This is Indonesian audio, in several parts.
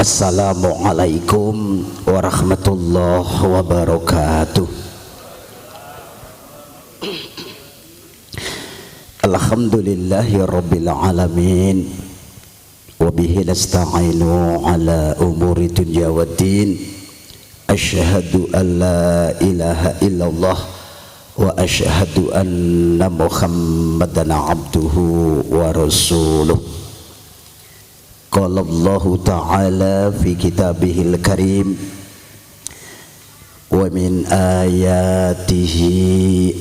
Assalamualaikum warahmatullahi wabarakatuh. Alhamdulillahi rabbil alamin, wabihi nasta'inu ala umuri dunya waddin. Asyhadu an la ilaha illallah wa asyhadu anna muhammadan abduhu wa rasuluh. Qala Allahu ta'ala fi kitabihil karim, wa min ayatihi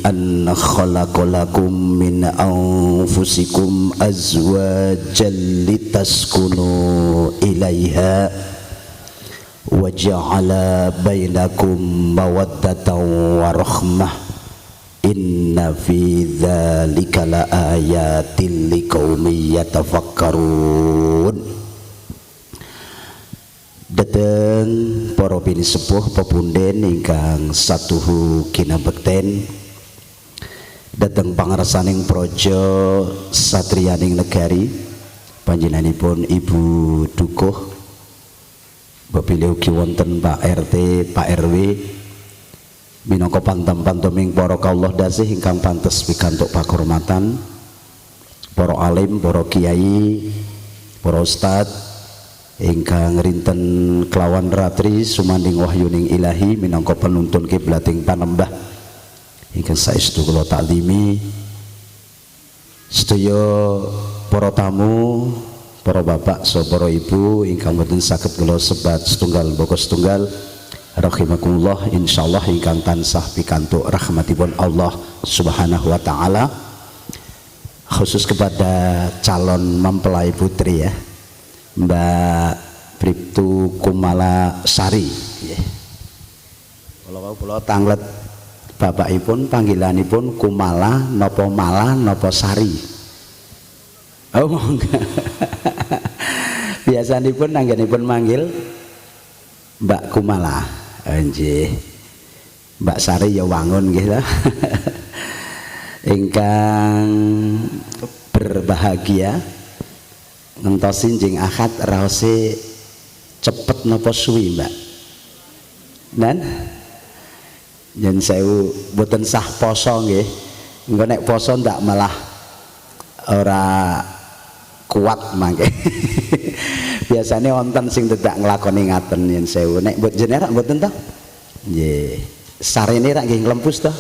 an khalaqa lakum min anfusikum azwajan litaskunu ilaiha wa ja'ala bainakum mawaddatan wa rahmah. Inna fi dzalika la ayatin liqaumin yatafakkarun. Dateng para bini sepuh pepunden ingkang satuhu kinabekten, dateng pangarsaning praja satriyaning negari, panjenenganipun Ibu Dukuh, bapile ugi wonten Pak RT, Pak RW, minangka pantam-pantoming para kawula dasih ingkang pantes pikantuk pakurmatan, para alim, para kiai, para ustad ingkang rinten kelawan ratri sumanding wahyuning ilahi minangka penuntun kiblating panembah ingkang saestu kula taklimi. Sedaya para tamu, para bapak saha para ibu ingkang boten saged kula sebat setunggal mbaka setunggal, rahimakumullah, insyaallah ingkang tansah pikantuk rahmatipun Allah Subhanahu wa taala. Khusus kepada calon mempelai putri ya, Mbak Bribtu Kumala Sari, kalau tanglet bapakipun panggilanipun Kumala nopo Mala nopo Sari. Oh enggak. Biasanipun nanggenipun manggil Mbak Kumala. Nggih. Mbak Sari ya wangun nggih lah. Ingkang berbahagia ngentosin jeng akad raose cepet napa suwi Mbak. Dan yen sewu boten sah poso nggih. Engko nek poso ndak malah ora kuat mangke. Biasane wonten sing tidak nglakoni ngaten yen sewu. Nek mbok jenengan mboten to? Nggih. Sarene rak nggih nglempus to.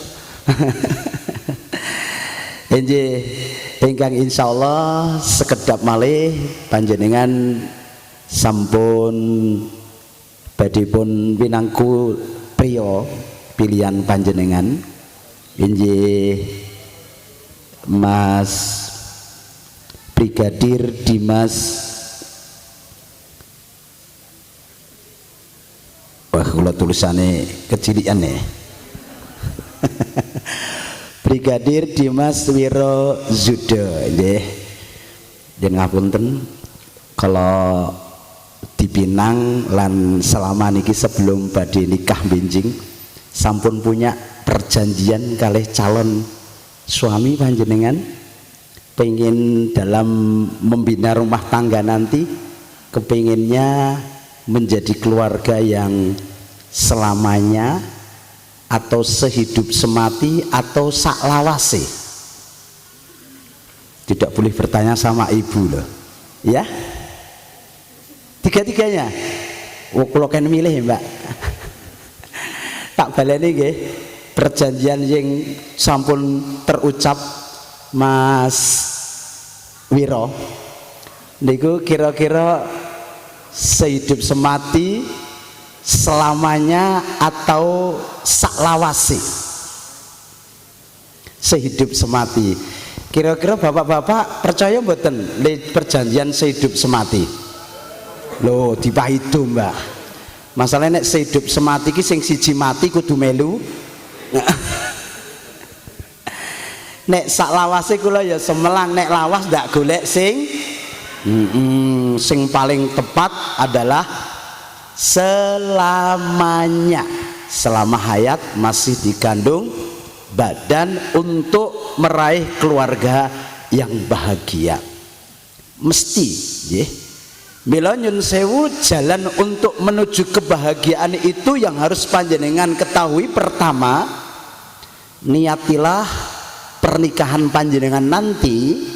Nggih. Ingkang insyaallah sekedap malih panjenengan sampun badhepun pinangku priya pilihan panjenengan inggih Mas Brigadir Dimas, wah kula tulisane kecilikan ya. Brigadir Dimas Wiro Zudo nggih. Yen ngapunten kalau dipinang lan selama niki sebelum badhe nikah benjing sampun punya perjanjian kalih calon suami panjenengan, pengen dalam membina rumah tangga nanti kepinginnya menjadi keluarga yang selamanya atau sehidup semati atau saklawase. Tidak boleh bertanya sama ibu loh ya, tiga-tiganya. Kalau kan milih Mbak tak baleni nggih perjanjian yang sampun terucap Mas Wiro niku kira-kira sehidup semati, selamanya atau saklawasi. Sehidup semati. Kira-kira bapak-bapak percaya mboten le perjanjian sehidup semati? Loh, dipahidu Mbak. Masalahnya nek sehidup semati ki sing siji mati kudu melu. Nek saklawase kula ya semelang, nek lawas ndak golek sing sing paling tepat adalah selamanya, selama hayat masih dikandung badan untuk meraih keluarga yang bahagia. Mesti Mila nyun sewu, jalan untuk menuju kebahagiaan itu yang harus panjenengan ketahui. Pertama, niatilah pernikahan panjenengan nanti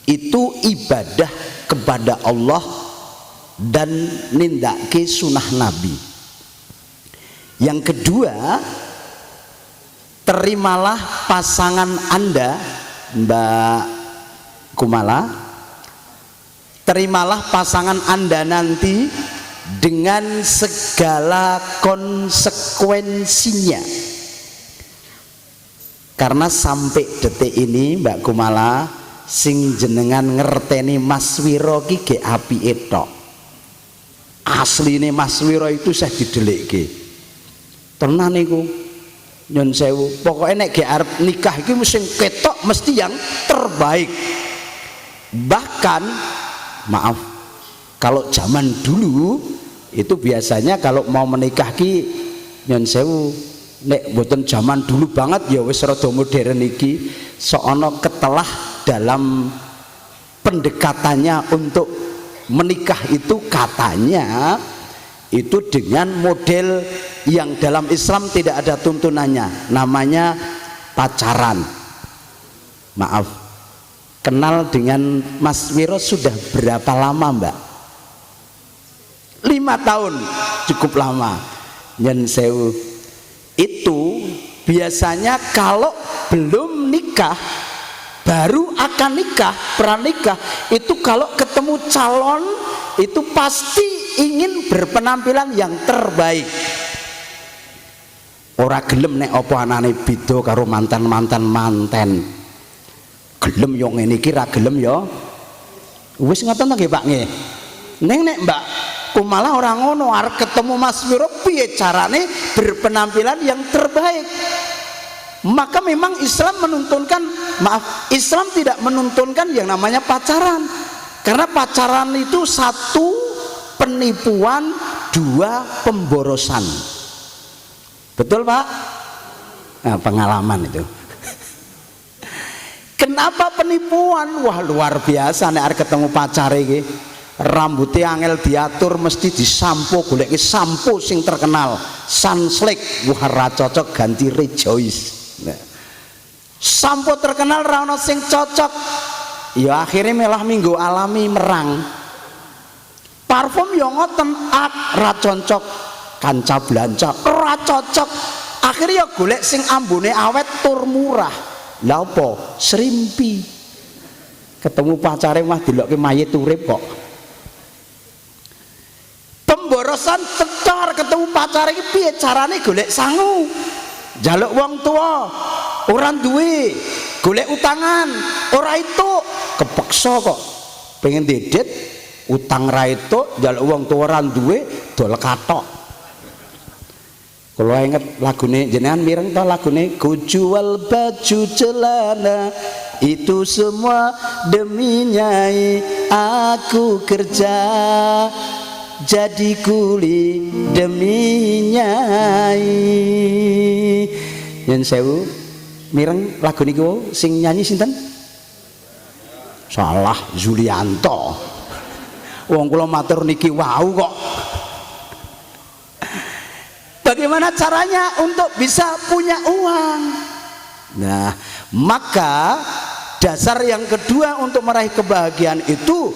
itu ibadah kepada Allah dan nindake sunnah Nabi. Yang kedua, terimalah pasangan Anda, Mbak Kumala, terimalah pasangan Anda nanti dengan segala konsekuensinya. Karena sampai detik ini Mbak Kumala, sing jenengan ngerteni Mas Wiro ki ge apike tok. Asline Mas Wiro itu saya didelikke. Tenan niku. Nyun sewu, pokoknya nek ge arep nikah iki mesti ketok mesti yang terbaik. Bahkan maaf, kalau zaman dulu itu biasanya kalau mau menikah ki nyun sewu, nek mboten zaman dulu banget ya wis rada modern iki, sono ketelah dalam pendekatannya untuk menikah itu katanya itu dengan model yang dalam Islam tidak ada tuntunannya, namanya pacaran. Maaf, kenal dengan Mas Wiro sudah berapa lama Mbak? 5 tahun, cukup lama. Nyen sewu, itu biasanya kalau belum nikah baru akan nikah, pranikah itu kalau ketemu calon itu pasti ingin berpenampilan yang terbaik. Ora gelem nek apa anane beda karo manten. Gelem yo ngene iki ra gelem yo. Wis ngoten nggih Pak nggih. Ning nek Mbak Kumala ora ngono, arep ketemu Mas Wiro piye carane berpenampilan yang terbaik. Maka memang Islam menuntunkan, maaf, Islam tidak menuntunkan yang namanya pacaran. Karena pacaran itu 1 penipuan, 2 pemborosan. Betul Pak? Nah, pengalaman itu. Kenapa penipuan? Wah luar biasa nek arep ketemu pacare iki. Rambutnya angel diatur, mesti disampo, golek sampo sing terkenal, Sunslick, wah ra cocok ganti Rejoice. Nah, sampo terkenal ra ono sing cocok. Ya akhirnya malah minggu alami merang. Parfum yo ngoten, ra cocok, kanca blanca ra cocok. Akhirnya ya golek sing ambune awet tur murah. Lah apa? Serimpi. Ketemu pacare mah delokke mayit urip kok. Pemborosan cetar, ketemu pacare iki piye carane golek sangu? Jaluk wong tua, ora duwe, golek utangan, ora itu, kepeksa kok. Pengen dedet, utang ra itu, jaluk wong tua ora duwe, dol katok. Kalau inget lagune jenengan mireng to lagune, ku jual baju celana itu semua demi Nyai, aku kerja jadi kuli demi Nyai. Yen sewu mireng lagu niku sing nyanyi sinten? Salah, Zulianto. Wong kula matur niki wau kok. Bagaimana caranya untuk bisa punya uang? Nah, maka dasar yang kedua untuk meraih kebahagiaan itu,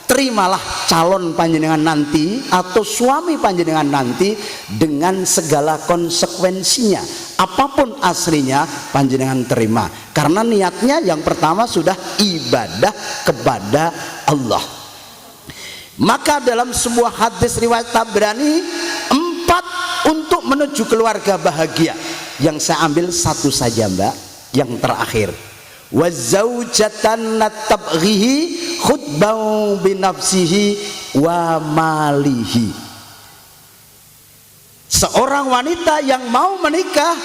terimalah calon panjenengan nanti atau suami panjenengan nanti dengan segala konsekuensinya. Apapun aslinya panjenengan terima. Karena niatnya yang pertama sudah ibadah kepada Allah. Maka dalam sebuah hadis riwayat Tabrani, 4 untuk menuju keluarga bahagia. Yang saya ambil satu saja Mbak, yang terakhir. Wa zaujatan tabghihi khutbau binafsihi wa malihi. Seorang wanita yang mau menikah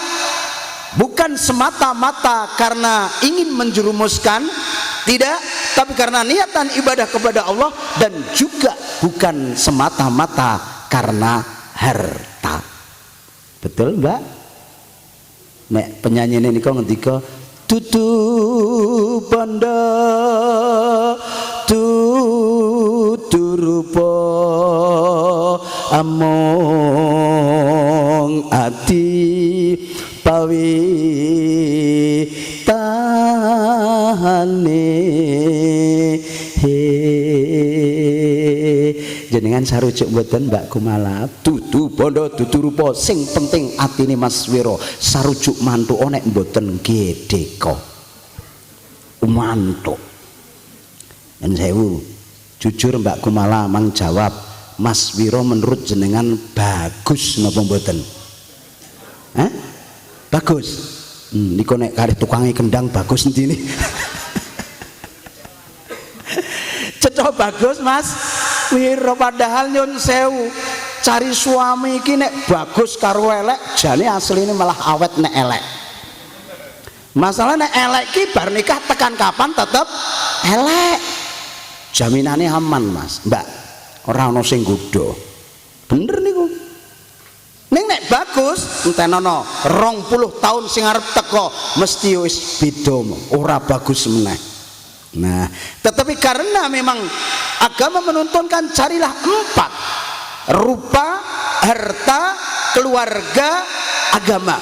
bukan semata-mata karena ingin menjerumuskan, tidak, tapi karena niatan ibadah kepada Allah, dan juga bukan semata-mata karena harta. Betul Mbak? Nek penyanyi ini kok ngendika tutu bondo tuturu rupa among ati pawitane jenengan sarujuk mboten Mbak Kumala dudu bondo dudu rupa sing penting atine Mas Wiro sarujuk mantuk nek mboten gedheka mantuk dan sewu jujur Mbak Kumala mang jawab Mas Wiro menurut jenengan bagus napa mboten bagus niku nek kari tukange kendang bagus ndine cecok bagus Mas Wiro padahal nyun sewu cari suami iki nek bagus karo elek jane asline malah awet nek elek masalah nek elek ki bar nikah tekan kapan tetep elek jaminane aman Mas Mbak ora ana sing nggodha bener niku ning nek bagus entenono 20 tahun sing arep teko mesti wis beda ora bagus meneh. Nah, tetapi karena memang agama menuntunkan carilah 4 rupa, harta, keluarga, agama.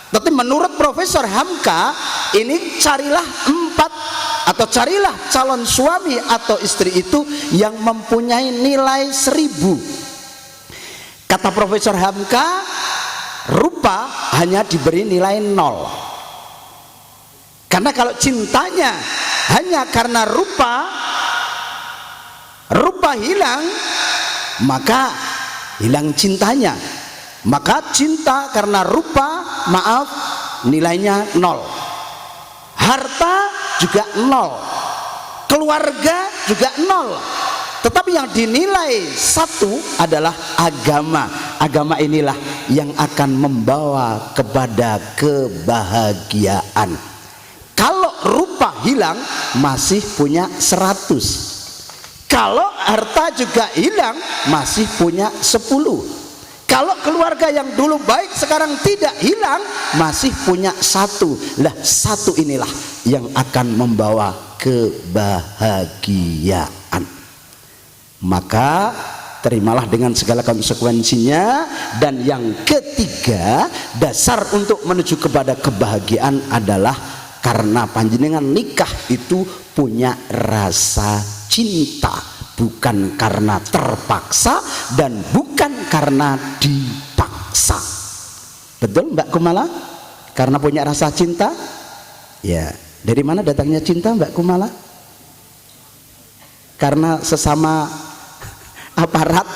Tapi menurut Profesor Hamka ini carilah 4 atau carilah calon suami atau istri itu yang mempunyai nilai 1000. Kata Profesor Hamka, rupa hanya diberi nilai 0. Karena kalau cintanya hanya karena rupa hilang, maka hilang cintanya. Maka cinta karena rupa, maaf, nilainya 0. Harta juga 0. Keluarga juga 0. Tetapi yang dinilai 1 adalah agama. Agama inilah yang akan membawa kepada kebahagiaan. Kalau rupa hilang masih punya 100. Kalau harta juga hilang masih punya 10. Kalau keluarga yang dulu baik sekarang tidak hilang masih punya 1. Lah 1 inilah yang akan membawa kebahagiaan. Maka terimalah dengan segala konsekuensinya. Dan yang ketiga, dasar untuk menuju kepada kebahagiaan adalah karena panjenengan nikah itu punya rasa cinta, bukan karena terpaksa dan bukan karena dipaksa. Betul Mbak Kumala? Karena punya rasa cinta? Ya, dari mana datangnya cinta Mbak Kumala? Karena sesama aparat?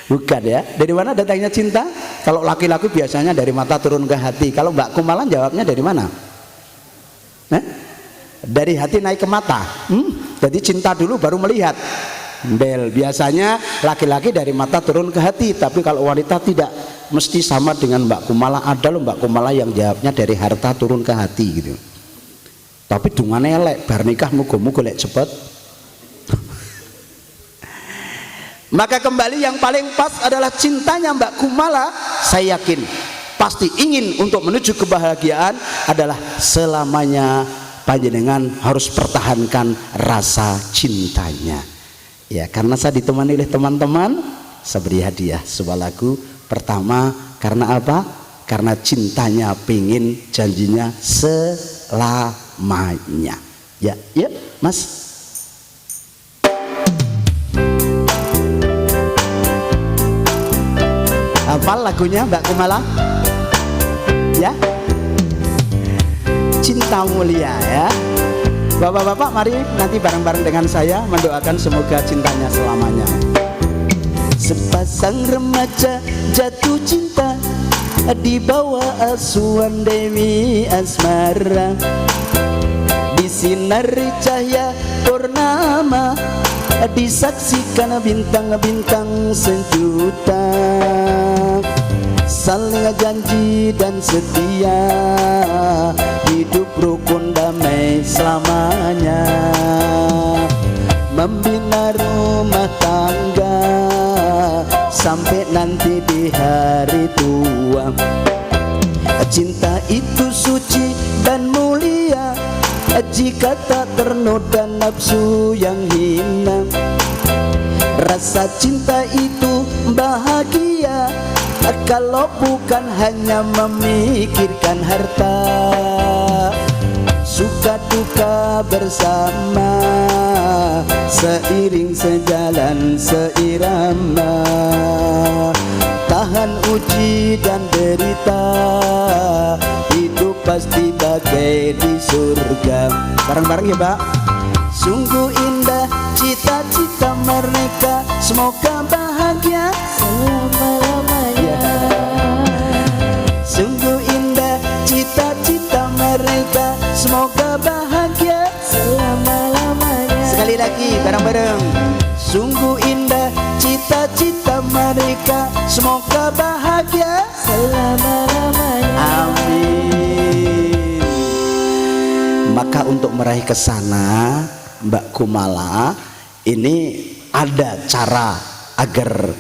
Bukan ya. Dari mana datangnya cinta? Kalau laki-laki biasanya dari mata turun ke hati. Kalau Mbak Kumala jawabnya dari mana? Dari hati naik ke mata. Jadi cinta dulu baru melihat. Biasanya laki-laki dari mata turun ke hati. Tapi kalau wanita tidak mesti sama dengan Mbak Kumala. Ada loh Mbak Kumala yang jawabnya dari harta turun ke hati gitu. Tapi dungane elek bar nikah muga-muga lek cepet. Maka kembali yang paling pas adalah cintanya Mbak Kumala. Saya yakin pasti ingin untuk menuju kebahagiaan adalah selamanya panjenengan harus pertahankan rasa cintanya. Ya, karena saya ditemani oleh teman-teman, saya beri hadiah sebuah lagu. Pertama, karena apa? Karena cintanya pengen janjinya selamanya. Ya, ya, Mas. Hafal lagunya Mbak Kumala? Ya, Cinta Mulia ya. Bapak-bapak mari nanti bareng-bareng dengan saya mendoakan semoga cintanya selamanya. Sepasang remaja jatuh cinta di bawah asuhan Dewi Asmara, di sinari cahaya purnama disaksikan bintang-bintang sejuta, saling janji dan setia, hidup rukun damai selamanya, membina rumah tangga sampai nanti di hari tua. Cinta itu suci dan mulia jika tak ternoda nafsu yang hina, Rasa cinta itu bahagia kalau bukan hanya memikirkan harta. Suka duka bersama, seiring sejalan seirama. Tahan uji dan derita, hidup pasti bagai di surga. Bareng-bareng ya Pak. Sungguh indah cita-cita mereka, semoga bahagia selama-lamanya. Sungguh indah cita-cita mereka, semoga bahagia selama-lamanya. Sekali lagi bareng-bareng. Sungguh indah cita-cita mereka, semoga bahagia selama-lamanya. Amin. Maka untuk meraih ke sana, Mbak Kumala, ini ada cara agar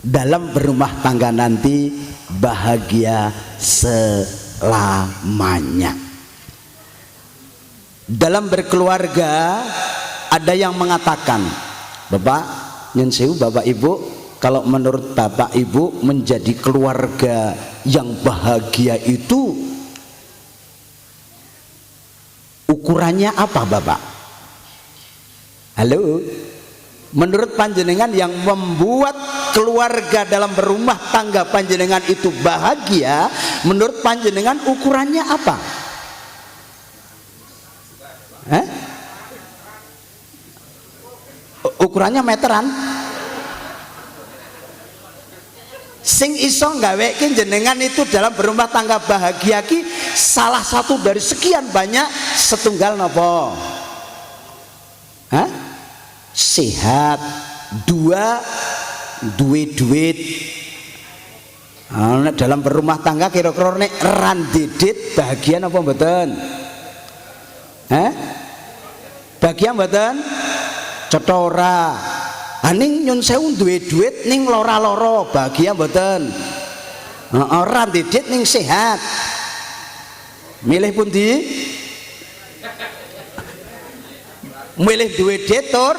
dalam berumah tangga nanti bahagia selamanya. Dalam berkeluarga ada yang mengatakan, Bapak nyun sewu, Bapak Ibu, kalau menurut Bapak Ibu menjadi keluarga yang bahagia itu ukurannya apa Bapak? Halo, menurut panjenengan yang membuat keluarga dalam berumah tangga panjenengan itu bahagia, menurut panjenengan ukurannya apa? Ukurannya meteran? Sing iso nggawekin jenengan itu dalam berumah tangga bahagia ki salah satu dari sekian banyak setunggal nopo? Sehat, dua duit. Dalam berumah tangga kira-kira nek randidit bahagia napa mboten? Bahagia mboten? Cetha ora. Ning nyun sewu duwe duit ning lora-loro bahagia mboten? Randidit ning sehat. Milih pundi? Milih duwe detur.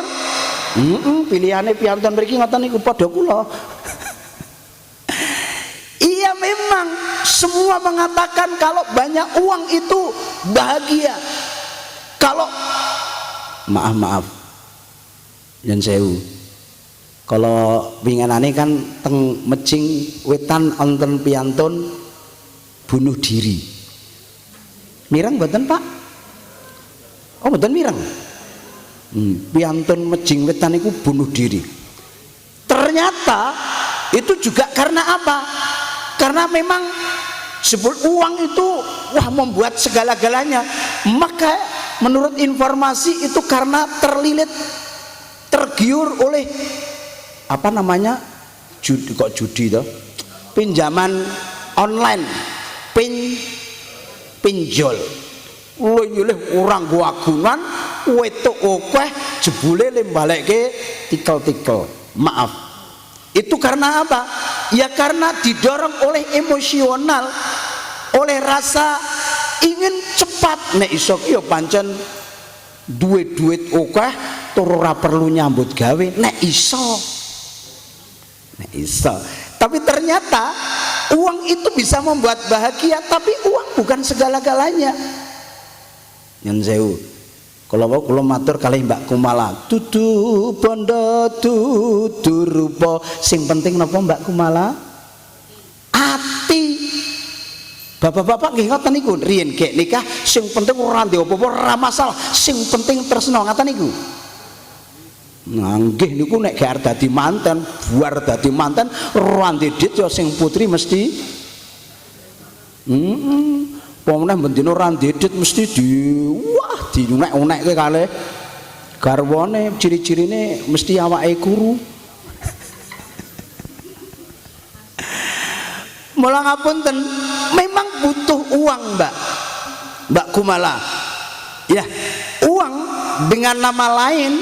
Pilihane piantun mriki ngoten niku padha kula. Iya, memang semua mengatakan kalau banyak uang itu bahagia. Kalau maaf yen sewu, kalau winganane kan teng Mejing Wetan wonten piantun bunuh diri. Mireng mboten Pak? Oh mboten mireng. Piantun Mejing Wetan itu bunuh diri. Ternyata itu juga karena apa? Karena memang sebut uang itu membuat segala-galanya. Maka menurut informasi itu karena tergiur oleh apa namanya, judi toh, pinjaman online, pinjol. Nyilih orang gua agunan wetuk okeh jebule le balekke tikel-tikel. Maaf, itu karena apa? Ya karena didorong oleh emosional, oleh rasa ingin cepat. Nek iso ya pancen duit okeh tur ora perlu nyambut gawe. Nek iso. Tapi ternyata uang itu bisa membuat bahagia, tapi uang bukan segala-galanya. Nyun sewu, kalau matur kalih Mbak Kumala, dudu bondo dudu rupa, sing penting napa Mbak Kumala? Ati. Bapak-bapak nggih ngoten niku, riyen gek nikah sing penting ora ndek apa-apa, ora masalah, sing penting tresna ngoten niku. Nggih niku nek gak dadi manten, buar dadi manten, ora ndedit ya sing putri mesti Pemene bendina ora ndedit mesti diunek-unekke kalih garwane, ciri-cirine mesti awake kuru. Mula ngapunten, memang butuh uang Mbak Kumala. Ya, uang dengan nama lain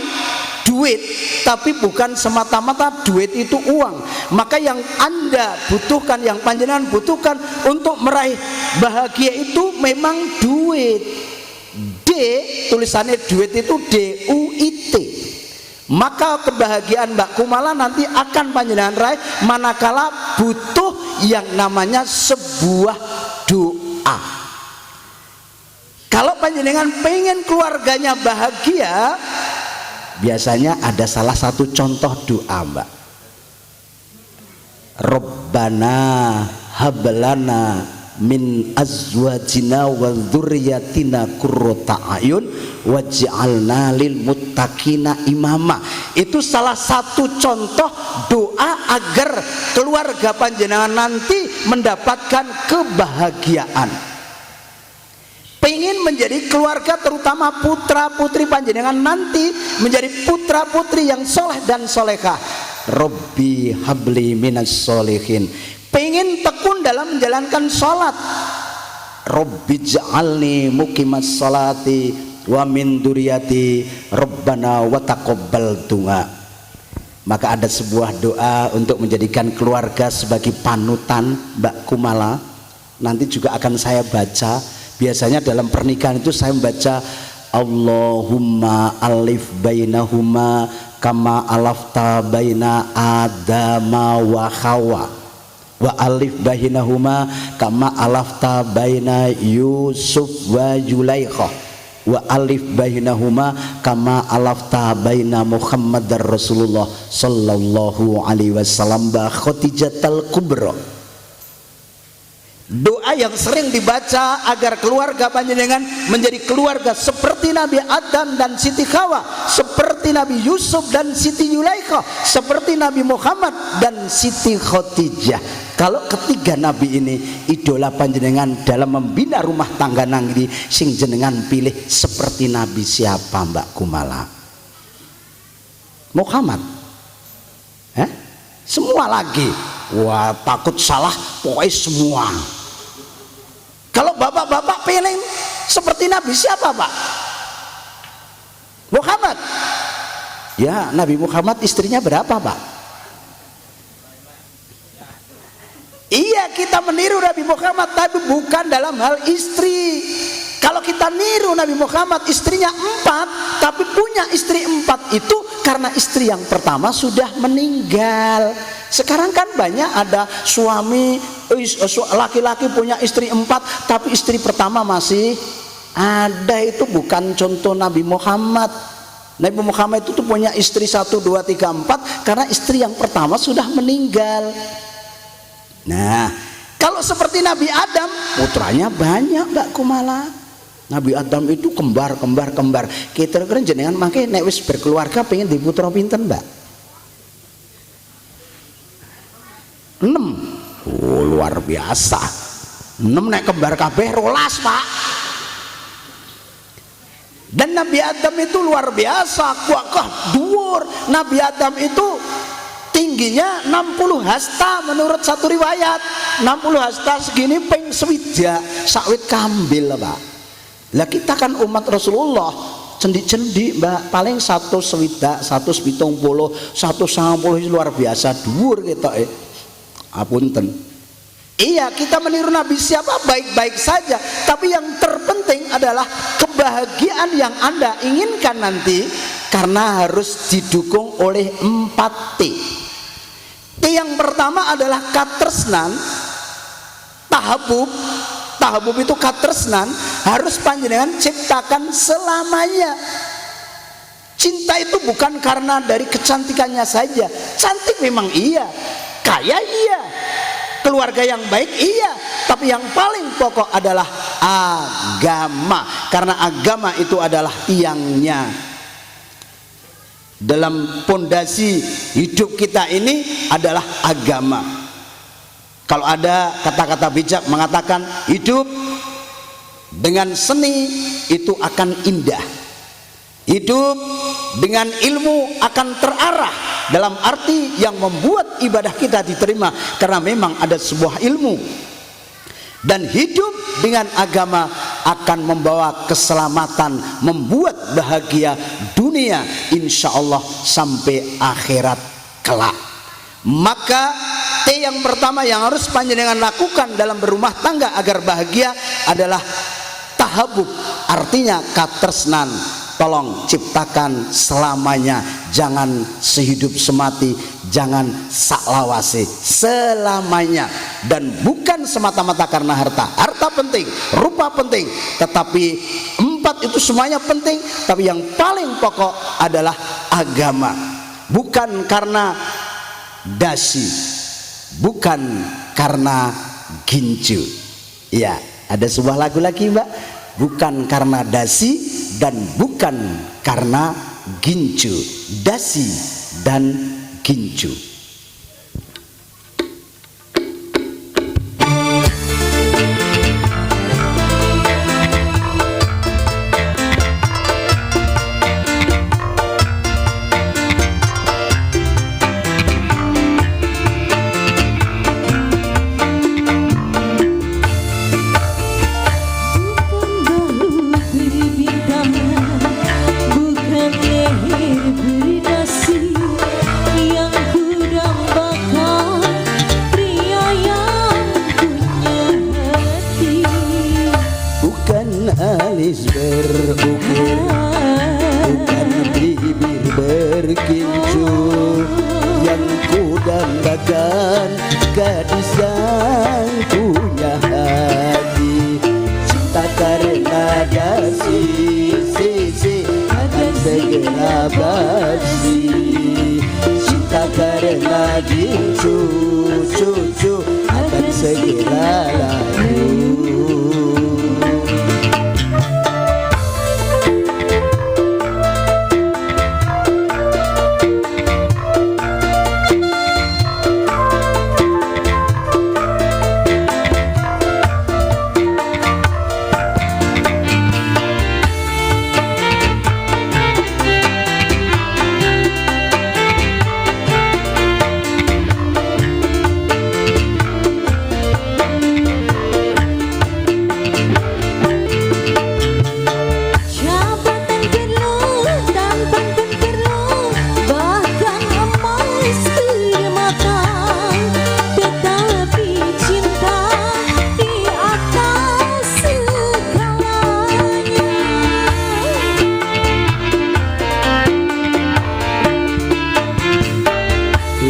duit, tapi bukan semata-mata duit itu uang. Maka yang Anda butuhkan, yang panjenengan butuhkan untuk meraih bahagia itu memang duit. D, tulisannya duit itu DUIT, Maka kebahagiaan Mbak Kumala nanti akan panjenengan raih manakala butuh yang namanya sebuah doa. Kalau panjenengan pengen keluarganya bahagia, biasanya ada salah satu contoh doa, Mbak. Rabbana hablana min azwajina wa dzurriyyatina qurrata a'yun waj'alna lil muttaqina imama. Itu salah satu contoh doa agar keluarga panjenengan nanti mendapatkan kebahagiaan. Pengen menjadi keluarga, terutama putra putri panjenengan nanti menjadi putra putri yang soleh dan solehah. Rabbi habli minas solihin. Pengen tekun dalam menjalankan sholat. Rabbi ja'alni muqimas sholati wa min dzurriyyati rabbana wa taqabbal du'a. Maka ada sebuah doa untuk menjadikan keluarga sebagai panutan Mbak Kumala. Nanti juga akan saya baca. Biasanya dalam pernikahan itu saya membaca Allahumma alif bainahuma kama alafta baina Adama wa Hawa wa alif bainahuma kama alafta baina Yusuf wa Zulaikha wa alif bainahuma kama alafta baina Muhammadar Rasulullah sallallahu alaihi wasallam ba Khadijatul Kubra. Doa yang sering dibaca agar keluarga panjenengan menjadi keluarga seperti Nabi Adam dan Siti Hawa, seperti Nabi Yusuf dan Siti Zulaikha, seperti Nabi Muhammad dan Siti Khadijah. Kalau ketiga nabi ini idola panjenengan dalam membina rumah tangga nangri, sing jenengan pilih seperti nabi siapa Mbak Kumala? Muhammad? Semua lagi? Wah, takut salah, pokoknya semua. Kalau bapak-bapak pilih seperti nabi siapa Pak? Muhammad? Ya, Nabi Muhammad istrinya berapa Pak? Iya, kita meniru Nabi Muhammad, tapi bukan dalam hal istri. Kalau kita niru Nabi Muhammad istrinya 4, tapi punya istri 4 itu karena istri yang pertama sudah meninggal. Sekarang kan banyak ada suami laki-laki punya istri 4 tapi istri pertama masih ada. Itu bukan contoh Nabi Muhammad. Nabi Muhammad itu tuh punya istri 1, 2, 3, 4 karena istri yang pertama sudah meninggal. Nah, kalau seperti Nabi Adam, putranya banyak Mbak Kumala. Nabi Adam itu kembar. Kita kira jenengan mangke nek wis berkeluarga pengen di putra pinten Mbak? 6. Oh, luar biasa. 6 nek kembar kabeh 12 Pak. Dan Nabi Adam itu luar biasa, kuakah dhuwur. Nabi Adam itu tingginya 60 hasta menurut satu riwayat. 60 hasta segini ping swidak sawit kambil Pak. Lah kita kan umat Rasulullah cendik-cendik Mbak, paling 1 swidak, 170, 190 luar biasa dhuwur kita apunten. Iya, kita meniru Nabi siapa baik-baik saja, tapi yang terpenting adalah kebahagiaan yang Anda inginkan nanti karena harus didukung oleh 4T. T yang pertama adalah katresnan, tahabub. Tahabub itu katresnan, harus panjenengan ciptakan selamanya. Cinta itu bukan karena dari kecantikannya saja. Cantik memang iya, kaya iya, keluarga yang baik iya, tapi yang paling pokok adalah agama, karena agama itu adalah tiangnya. Dalam pondasi hidup kita ini adalah agama. Kalau ada kata-kata bijak mengatakan hidup dengan seni itu akan indah, hidup dengan ilmu akan terarah, dalam arti yang membuat ibadah kita diterima karena memang ada sebuah ilmu. Dan hidup dengan agama akan membawa keselamatan, membuat bahagia dunia insya Allah sampai akhirat kelak. Maka T yang pertama yang harus panjenengan lakukan dalam berumah tangga agar bahagia adalah tahabub, artinya katresnan. tolong ciptakan selamanya, jangan sehidup semati, jangan saklawase, selamanya. Dan bukan semata-mata karena harta. Harta penting, rupa penting, tetapi empat itu semuanya penting, tapi yang paling pokok adalah agama. Bukan karena dasi, bukan karena gincu. Ya, ada sebuah lagu lagi Mbak, bukan karena dasi dan bukan karena gincu. Dasi dan gincu. Alis berukir, bukan bibir berkincu, yang kudambakan gadis yang punya hati. Cinta karena dasi, akan segera basi. Cinta karena gincu, akan segera lalu.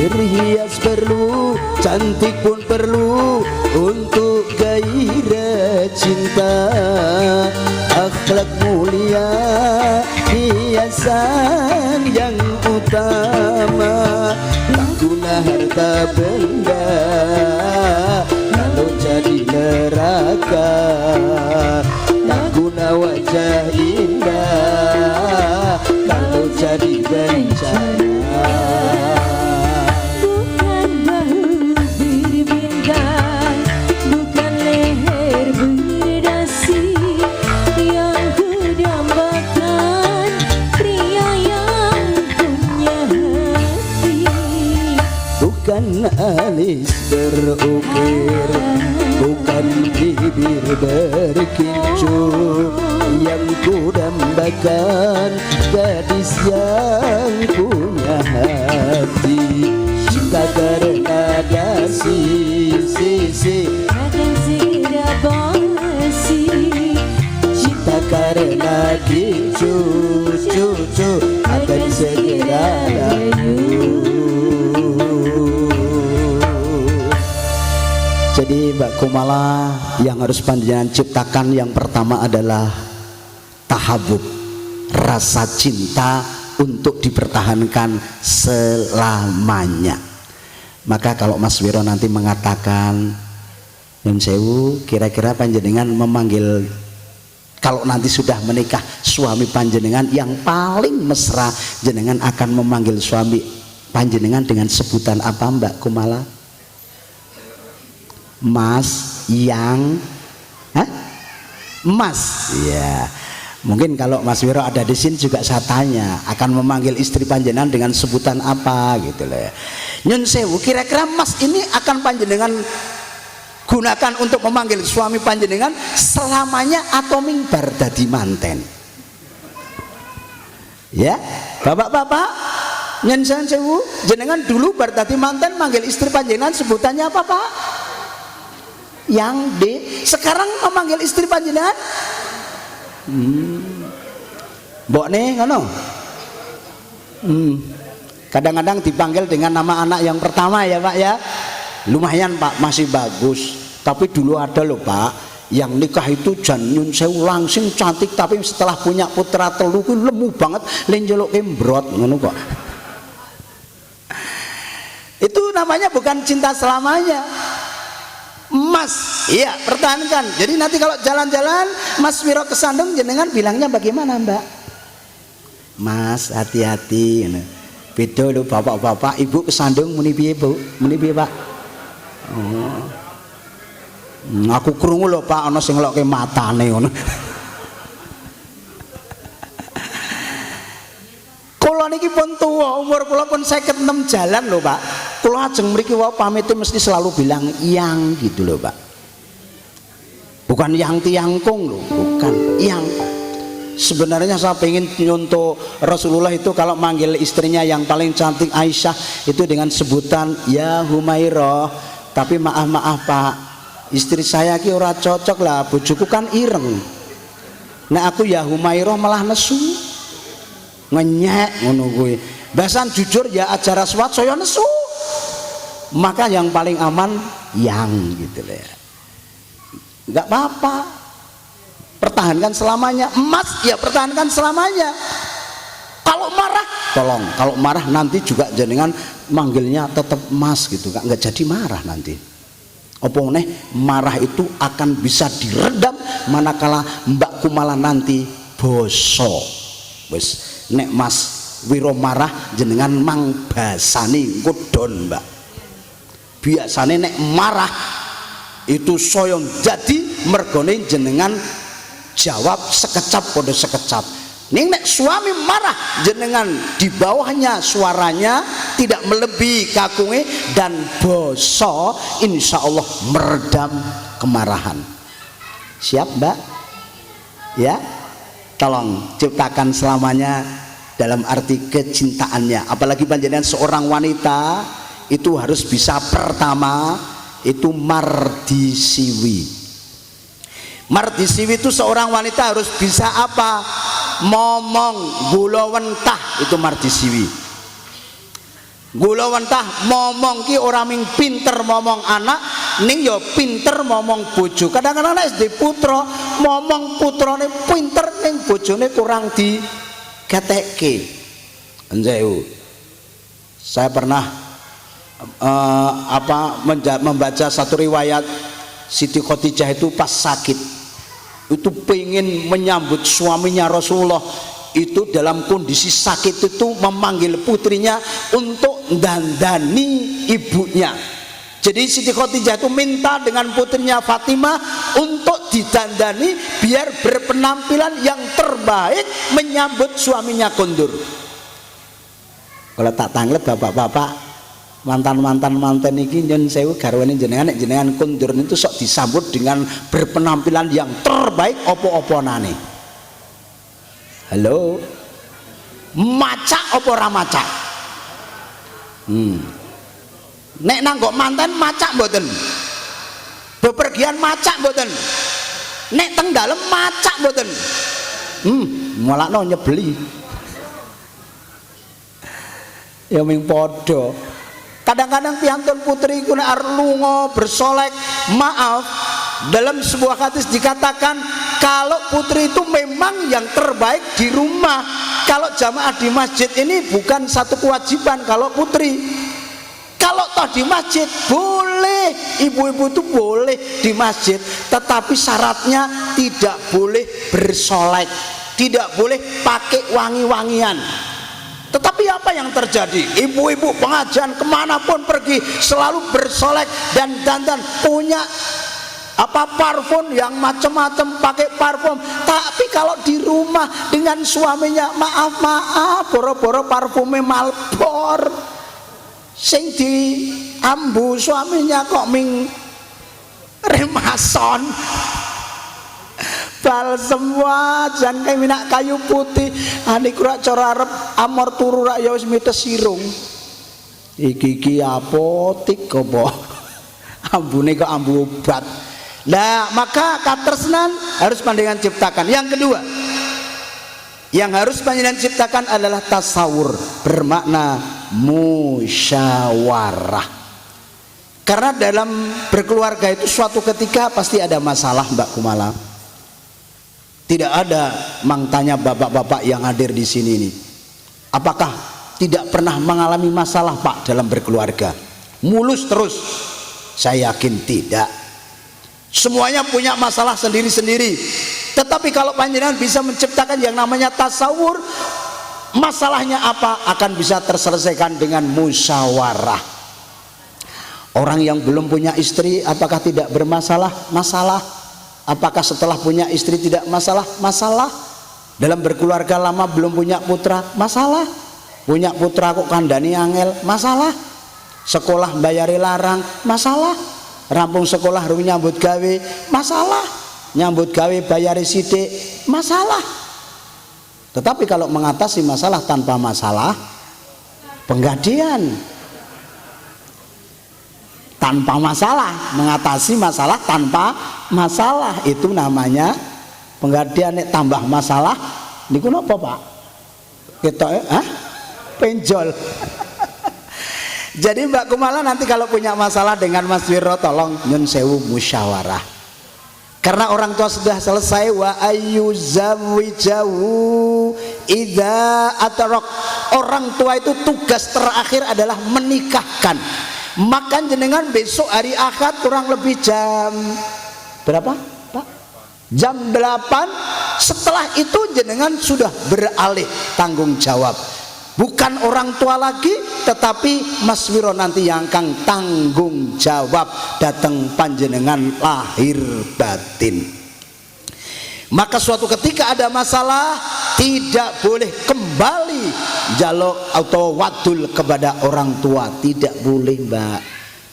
Berhias perlu, cantik pun perlu untuk gairah cinta. Akhlak mulia, hiasan yang utama. Tak guna harta benda kalau jadi neraka. Tak guna wajah indah kalau jadi bencana. Bukan alis berukir, bukan bibir berkincu, yang kudambakan gadis yang punya hati. Cinta karena dasi, akan segera basi. Cinta karena gincu, akan segera layu. Jadi Mbak Kumala, yang harus panjenengan ciptakan yang pertama adalah tahabub, rasa cinta untuk dipertahankan selamanya. Maka kalau Mas Wiro nanti mengatakan, Nyun Sewu, kira-kira panjenengan memanggil, kalau nanti sudah menikah, suami panjenengan yang paling mesra, jenengan akan memanggil suami panjenengan dengan sebutan apa Mbak Kumala? Mas, yang, Mas, ya. Mungkin kalau Mas Wiro ada di sini juga saya tanya, akan memanggil istri panjenengan dengan sebutan apa gitu loh ya. Nyun Sewu, kira-kira Mas ini akan panjenengan gunakan untuk memanggil suami panjenengan selamanya atau mingbar dadi manten? Ya, bapak-bapak, Nyun Sewu, jenengan dulu bar dadi manten manggil istri panjenengan sebutannya apa Pak? Yang D. Sekarang memanggil istri panjenengan Mbokne ngono. Kadang-kadang dipanggil dengan nama anak yang pertama ya Pak ya. Lumayan Pak, masih bagus. Tapi dulu ada loh Pak, yang nikah itu jan nyun sewu langsing cantik, tapi setelah punya putra telu ku lemu banget, lenjelok kembrot ngono kok. Itu namanya bukan cinta selamanya. Mas, iya pertahankan. Jadi nanti kalau jalan-jalan Mas Wiro kesandung, jenengan bilangnya bagaimana Mbak? Mas hati-hati. Beda lho bapak-bapak, ibu kesandung muni piye Bu? Muni piye Pak? Oh. Aku krungu lho Pak, ana sing ngelokke matane ngono. Kula niki pun tuwa, umur kula pun 56 jalan lho Pak. Kula ajeng mriki wae pamite mesti selalu bilang yang gitu lho Pak. Bukan yang tiangkung lho, bukan yang. Sebenarnya saya pengen nyontoh Rasulullah itu kalau manggil istrinya yang paling cantik Aisyah itu dengan sebutan ya Humairah. Tapi maaf Pak, istri saya ki ora cocok lah, bojoku kan ireng. Nah aku ya Humairah malah nesu, ngenyek ngono kuwi. Bahasan jujur ya ajar aswat saya nesu. Maka yang paling aman yang gitu ya. Enggak apa-apa. Pertahankan selamanya. Emas ya pertahankan selamanya. Kalau marah tolong, kalau marah nanti juga jenengan manggilnya tetap Mas gitu, nggak jadi marah nanti. Apa meneh marah itu akan bisa diredam manakala Mbak Kumala nanti boso. Wis nek Mas Wiro marah jenengan mang basani kudon Mbak. Biasane nek marah itu soyong jadi mergone jenengan jawab sekecap pada sekecap. Ning nek suami marah jenengan di bawahnya suaranya tidak melebihi kakunge dan boso, insya Allah meredam kemarahan. Siap Mbak? Ya, tolong ciptakan selamanya dalam arti kecintaannya. Apalagi panjenengan seorang wanita itu harus bisa pertama itu mardisiwi. Mardisiwi itu seorang wanita harus bisa apa? Momong gula wentah, itu mardisiwi. Gula wentah momong ki ora ming pinter momong anak, ning ya pinter momong bojo. Kadang-kadang nek SD putra momong putrane pinter ning bojone kurang digatekke. Enjeku. Saya pernah membaca satu riwayat Siti Khadijah itu pas sakit itu pengen menyambut suaminya Rasulullah itu dalam kondisi sakit itu memanggil putrinya untuk dandani ibunya. Jadi Siti Khadijah itu minta dengan putrinya Fatimah untuk didandani biar berpenampilan yang terbaik menyambut suaminya kondur. Kalau tak tanglet bapak-bapak mantan iki nyun sewu garwane jenengan nek jenengan kondur itu sok disambut dengan berpenampilan yang terbaik opo-oponane. Halo, macak opo ora macak? Nek nanggok mantan macak mboten? Bepergian macak mboten? Nek teng dalem macak mboten? Mulakno nyebeli. Ya ming padha. Kadang-kadang piantun putri ku nek lunga bersolek, maaf, dalam sebuah hadis dikatakan kalau putri itu memang yang terbaik di rumah. Kalau jamaah di masjid ini bukan satu kewajiban kalau putri. Kalau toh di masjid boleh, ibu-ibu itu boleh di masjid, tetapi syaratnya tidak boleh bersolek, tidak boleh pakai wangi-wangian. Tetapi apa yang terjadi? Ibu-ibu pengajian kemanapun pergi selalu bersolek dan dandan, punya parfum yang macam-macam, pakai parfum. Tapi kalau di rumah dengan suaminya, maaf, boro-boro parfumnya Malbor, sing di ambu suaminya kok ming Remason, balsem wajan kayak minak kayu putih. Anik rak cara arep amor turu rak ya wis mites sirung. Iki apotik apa? Ambune kok ambu obat. Nah, maka katresnan harus pandangan ciptakan. Yang kedua, Yang harus panjenengan ciptakan adalah tasawur, bermakna musyawarah. Karena dalam berkeluarga itu suatu ketika pasti ada masalah, Mbak Kumala. Tidak ada mang tanya bapak-bapak yang hadir di sini ini, apakah tidak pernah mengalami masalah Pak dalam berkeluarga? Mulus terus? Saya yakin tidak. Semuanya punya masalah sendiri-sendiri. Tetapi kalau panjenengan bisa menciptakan yang namanya tasawur, masalahnya apa akan bisa terselesaikan dengan musyawarah. Orang yang belum punya istri apakah tidak bermasalah? Masalah. Apakah setelah punya istri tidak masalah? Masalah. Dalam berkeluarga lama belum punya putra? Masalah. Punya putra kok kandani angel? Masalah. Sekolah bayari larang? Masalah. Rampung sekolah rung nyambut gawe? Masalah. Nyambut gawe bayari sidik? Masalah. Tetapi kalau mengatasi masalah tanpa masalah, penggadean. Tanpa masalah, mengatasi masalah tanpa masalah, itu namanya penggadean. Nek tambah masalah niku napa Pak? Kita penjol. Jadi Mbak Kumala nanti kalau punya masalah dengan Mas Wiro, tolong nyun sewu musyawarah. Karena orang tua sudah selesai, wa ayyuzawijahu idza atarok. Orang tua itu tugas terakhir adalah menikahkan. Maka jenengan besok hari Ahad kurang lebih jam berapa Pak? Jam 8. Setelah itu jenengan sudah beralih tanggung jawab. Bukan orang tua lagi, tetapi Mas Wiro nanti yang akan tanggung jawab datang panjenengan lahir batin. Maka suatu ketika ada masalah, tidak boleh kembali jaluk atau wadul kepada orang tua, tidak boleh Mbak.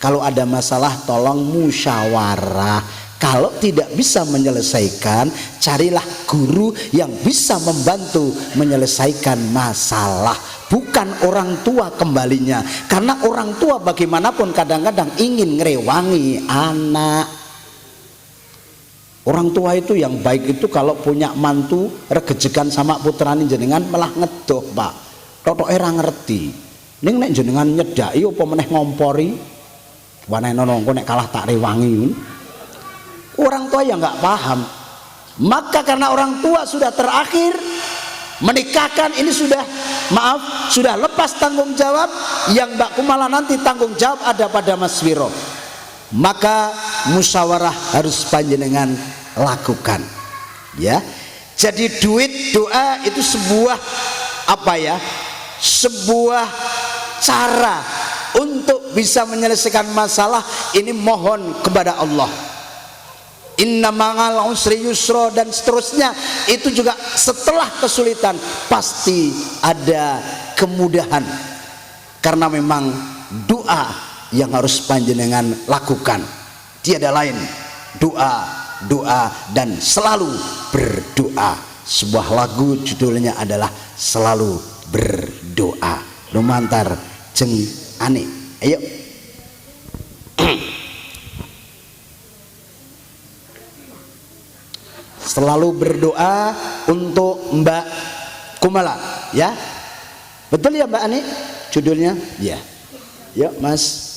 Kalau ada masalah tolong musyawarah. Kalau tidak bisa menyelesaikan, carilah guru yang bisa membantu menyelesaikan masalah, bukan orang tua kembalinya. Karena orang tua bagaimanapun kadang-kadang ingin ngerewangi anak. Orang tua itu yang baik itu kalau punya mantu regejegan sama putrane jenengan malah ngedoh Pak. Totok era ngerti. Ning nek jenengan nyedaki apa meneh ngompori, wanenono engko nek kalah tak rewangi. Orang tua yang nggak paham. Maka karena orang tua sudah terakhir menikahkan, ini sudah sudah lepas tanggung jawab. Yang Mbak Kumala nanti tanggung jawab ada pada Mas Wiro. Maka musyawarah harus panjenengan lakukan, ya. Jadi duit doa itu sebuah apa ya? Sebuah cara untuk bisa menyelesaikan masalah ini, mohon kepada Allah. Inna ma'al usri yusra dan seterusnya. Itu juga setelah kesulitan pasti ada kemudahan. Karena memang doa yang harus panjenengan lakukan, tiada lain, doa, doa dan selalu berdoa. Sebuah lagu judulnya adalah Selalu Berdoa. Lumantar jeng ane, ayo. Selalu berdoa untuk Mbak Kumala, ya. Betul ya Mbak Ani judulnya? Ya. Yuk Mas.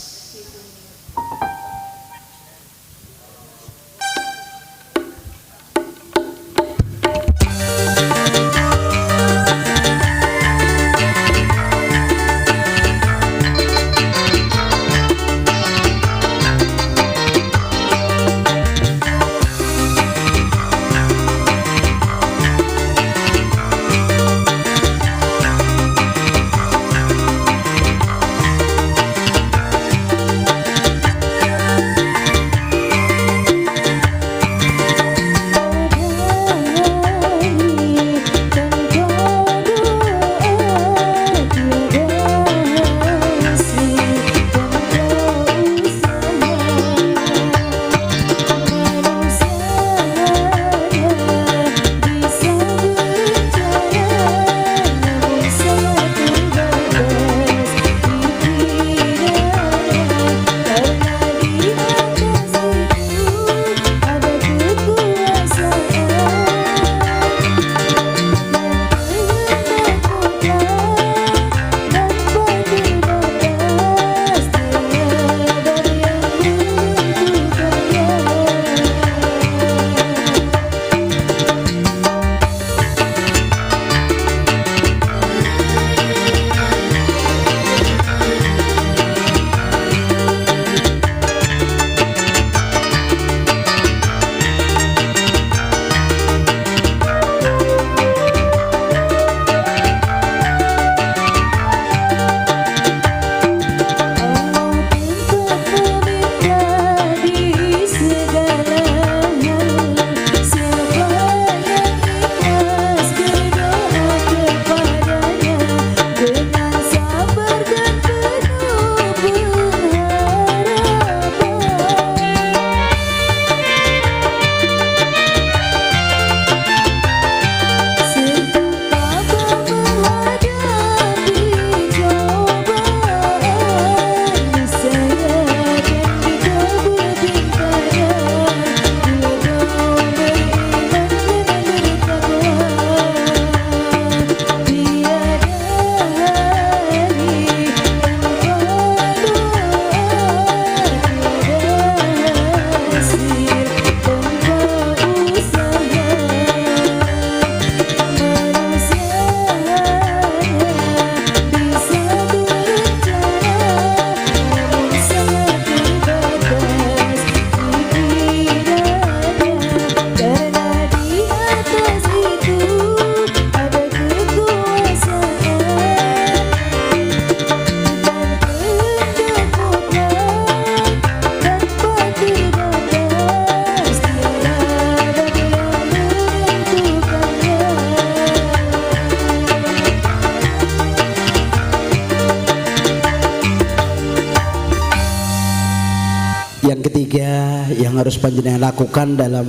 Yang ketiga yang harus panjenengan lakukan dalam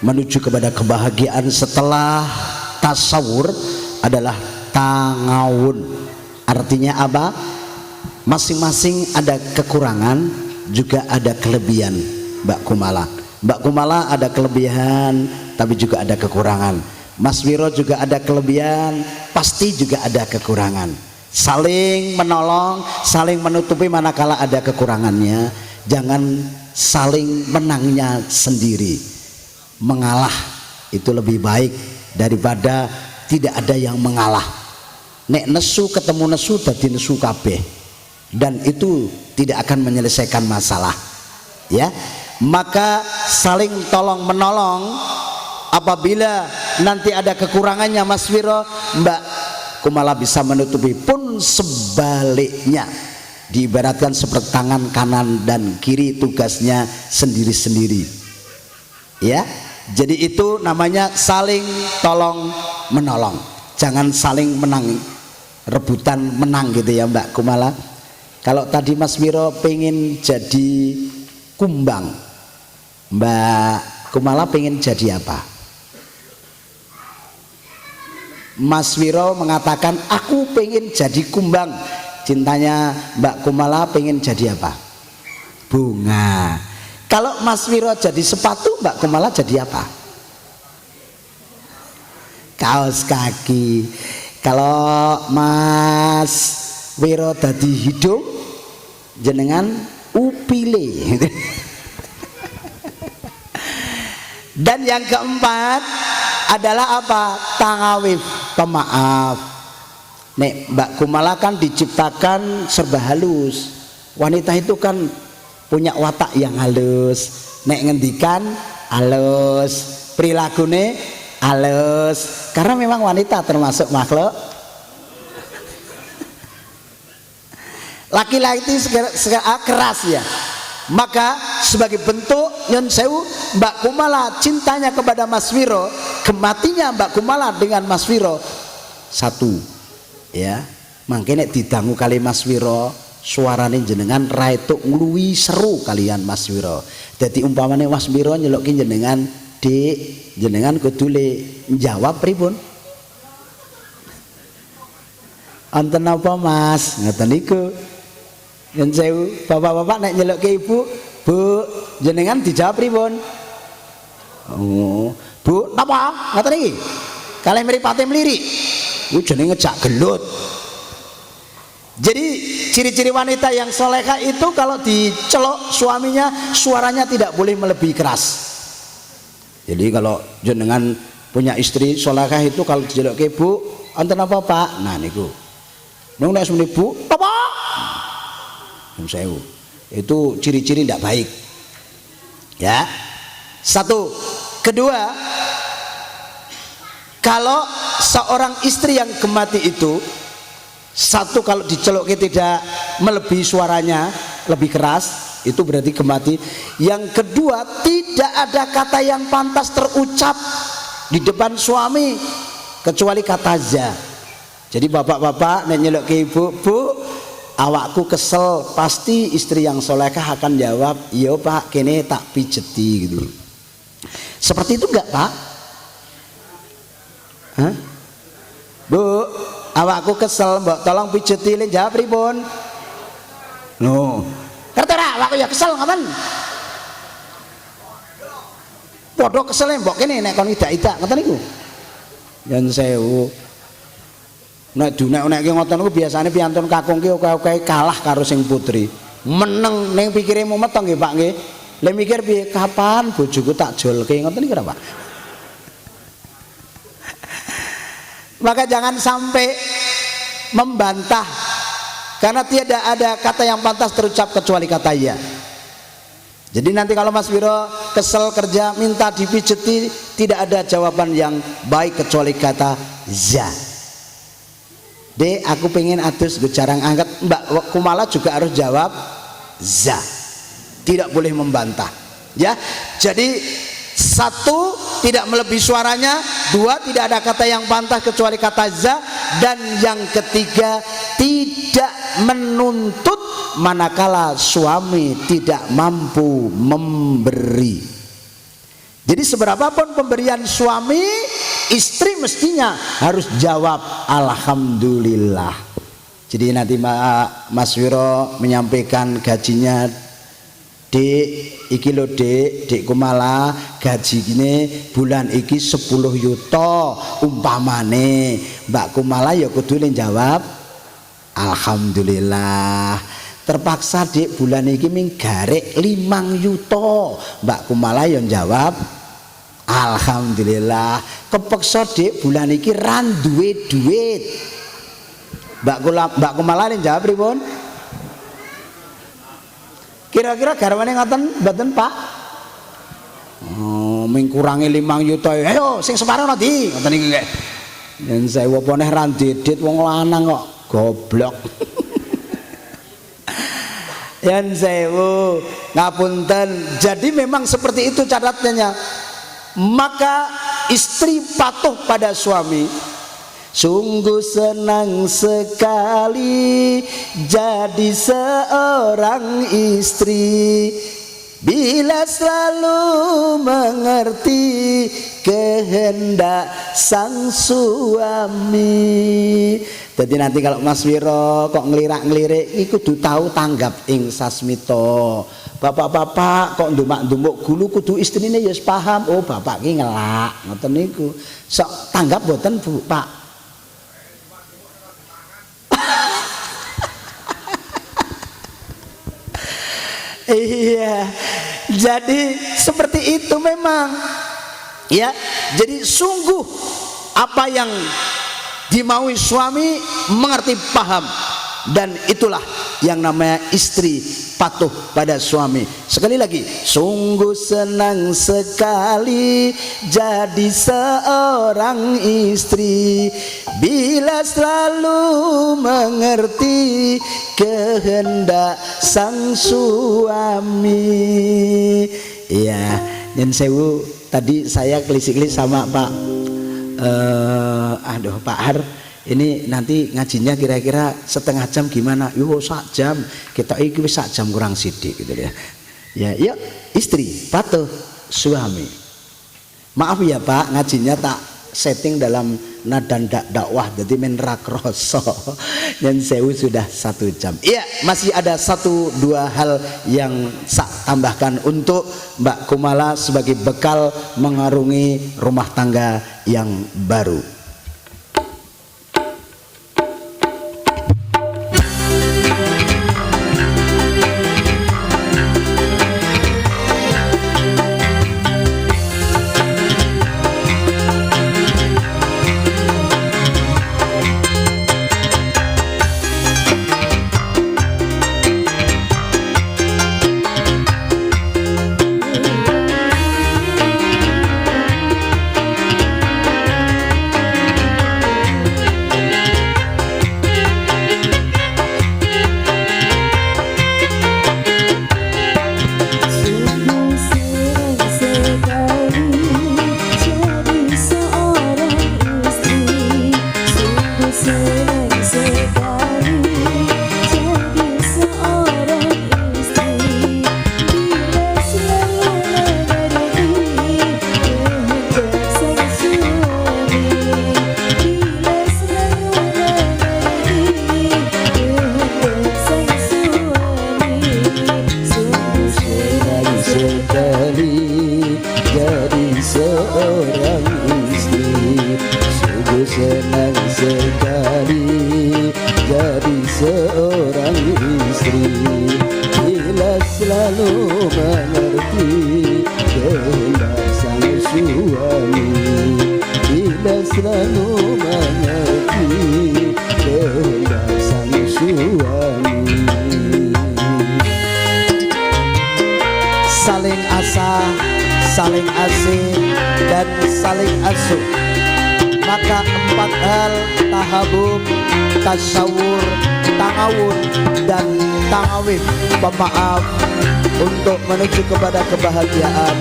menuju kepada kebahagiaan setelah tasawur adalah tangawun. Artinya apa? Masing-masing ada kekurangan juga ada kelebihan. Mbak Kumala, Mbak Kumala ada kelebihan tapi juga ada kekurangan. Mas Wiro juga ada kelebihan, pasti juga ada kekurangan. Saling menolong, saling menutupi manakala ada kekurangannya. Jangan saling menangnya sendiri. Mengalah itu lebih baik daripada tidak ada yang mengalah. Nek nesu ketemu nesu dadi nesu kabeh, dan itu tidak akan menyelesaikan masalah, ya. Maka saling tolong menolong. Apabila nanti ada kekurangannya Mas Wiro, Mbak Kumala bisa menutupi. Pun sebaliknya, diibaratkan seperti tangan kanan dan kiri tugasnya sendiri-sendiri, ya. Jadi itu namanya saling tolong menolong. Jangan saling menang, rebutan menang gitu ya Mbak Kumala. Kalau tadi Mas Wiro pengen jadi kumbang, Mbak Kumala pengen jadi apa? Mas Wiro mengatakan aku pengen jadi kumbang. Cintanya Mbak Kumala pengen jadi apa? Bunga. Kalau Mas Wiro jadi sepatu, Mbak Kumala jadi apa? Kaos kaki. Kalau Mas Wiro jadi hidung, jenengan upile. Dan yang keempat adalah apa? Tangawif, pemaaf. Nek Mbak Kumala kan diciptakan serba halus. Wanita itu kan punya watak yang halus. Nek ngendikan halus, perilakune halus. Karena memang wanita termasuk makhluk. Laki-laki keras ya. Maka sebagai bentuk nyon sewu, Mbak Kumala cintanya kepada Mas Wiro, kematinya Mbak Kumala dengan Mas Wiro satu, ya. Makanya didangu kali Mas Wiro, suarane jenengan raituk ngluwi seru kalian Mas Wiro. Jadi umpamane Mas Wiro nyelukin jenengan, Dik, jenengan kudule njawab pripun? Anten apa Mas? Ngoten niku. Yen sewu, bapak-bapak nek nyelukke ibu, Bu, jenengan dijawab pripun? Oh, Bu, napa? Ngoten iki. Kalih mripate mlirik. Ku jenenge ngejak gelut. Jadi ciri-ciri wanita yang solehah itu kalau dicelok suaminya suaranya tidak boleh melebihi keras. Jadi kalau jenengan punya istri solehah itu kalau dicelokke Bu, anten apa Pak? Nah niku. Nung nek semene Bu, apa? Sewu. Itu ciri-ciri tidak baik, ya. Satu. Kedua, kalau seorang istri yang gemati itu, satu, kalau diceluki tidak melebihi suaranya, lebih keras, itu berarti gemati. Yang kedua, tidak ada kata yang pantas terucap di depan suami kecuali kata za. Jadi bapak-bapak nek nyeluki ibu, Bu, awakku kesel, pasti istri yang solehah akan jawab, iya Pak, kene tak pijeti gitu. Seperti itu enggak Pak? Hah? Bu, awakku kesel, mbok tolong pijeti, le jawab pripun? No. Ngerti ora awakku ya kesel ngoten. Padha kesel mbok kene nek kon idak-idak ngoten niku. Yen sewu. Nek dunek-nekke ngoten niku biasane piantun kakung ki oke-oke kalah karo sing putri. Meneng ning pikire mumet to nggih Pak nggih. Lah mikir piye kapan bojoku tak jolke ngoten niku ora Pak. Maka jangan sampai membantah karena tidak ada kata yang pantas terucap kecuali kata ya. Jadi nanti kalau Mas Wiro kesel kerja minta dipijeti, tidak ada jawaban yang baik kecuali kata za. Dek, aku pengen adus, gue jarang angkat. Mbak Kumala juga harus jawab za. Tidak boleh membantah, ya. Jadi satu, tidak melebihi suaranya. Dua, tidak ada kata yang pantas kecuali kata za. Dan yang ketiga, tidak menuntut manakala suami tidak mampu memberi. Jadi seberapapun pemberian suami, istri mestinya harus jawab alhamdulillah. Jadi nanti Mas Wiro menyampaikan gajinya, Dek, iki lho Dek Kumala, gaji gini bulan iki 10 yuto umpamane. Mbak Kumala ya kudu jawab alhamdulillah. Terpaksa Dek bulan iki ming garek 5 yuto. Mbak Kumala ya jawab alhamdulillah. Kepeksa Dek bulan iki ran duwe duit. Mbak Kumala jawab pripun? Kira-kira garwane ngoten mboten Pak? Oh, ming kurangi 5 yuta. Ayo sing separuh nanti ngoten iki nggih. Yen sewu apa neh ra didit wong lanang kok goblok. Yen sewu ngapunten. Jadi memang seperti itu catatannya. Maka istri patuh pada suami. Sungguh senang sekali jadi seorang istri bila selalu mengerti kehendak sang suami. Jadi nanti kalau Mas Wiro kok ngelirak-ngelirik iku kudu tahu tanggap ing sasmito. Bapak-bapak kok ndumak-ndumuk gulu kudu istrine ya paham. Oh bapak ki ngelak ngoten niku. Sok tanggap mboten Bu Pak? Iya, jadi seperti itu memang ya. Jadi sungguh apa yang dimaui suami mengerti paham, dan itulah yang namanya istri patuh pada suami. Sekali lagi, sungguh senang sekali jadi seorang istri bila selalu mengerti kehendak sang suami. Iya, dan sewu tadi saya kelis-kelis sama Pak Pak Har, ini nanti ngajinya kira-kira setengah jam gimana? Yo sak jam, kita iki wis sak jam kurang sidik gitu ya. Ya, yuk istri patuh suami. Maaf ya Pak, ngajinya tak setting dalam nada dakwah jadi men ra kroso. Dan sewu sudah 1 jam. Iya, masih ada 1-2 hal yang sak tambahkan untuk Mbak Kumala sebagai bekal mengarungi rumah tangga yang baru. Saling asih dan saling asuh. Maka 4 hal tahabub, tasawur, tangawun dan tangawin, pemaaf, untuk menuju kepada kebahagiaan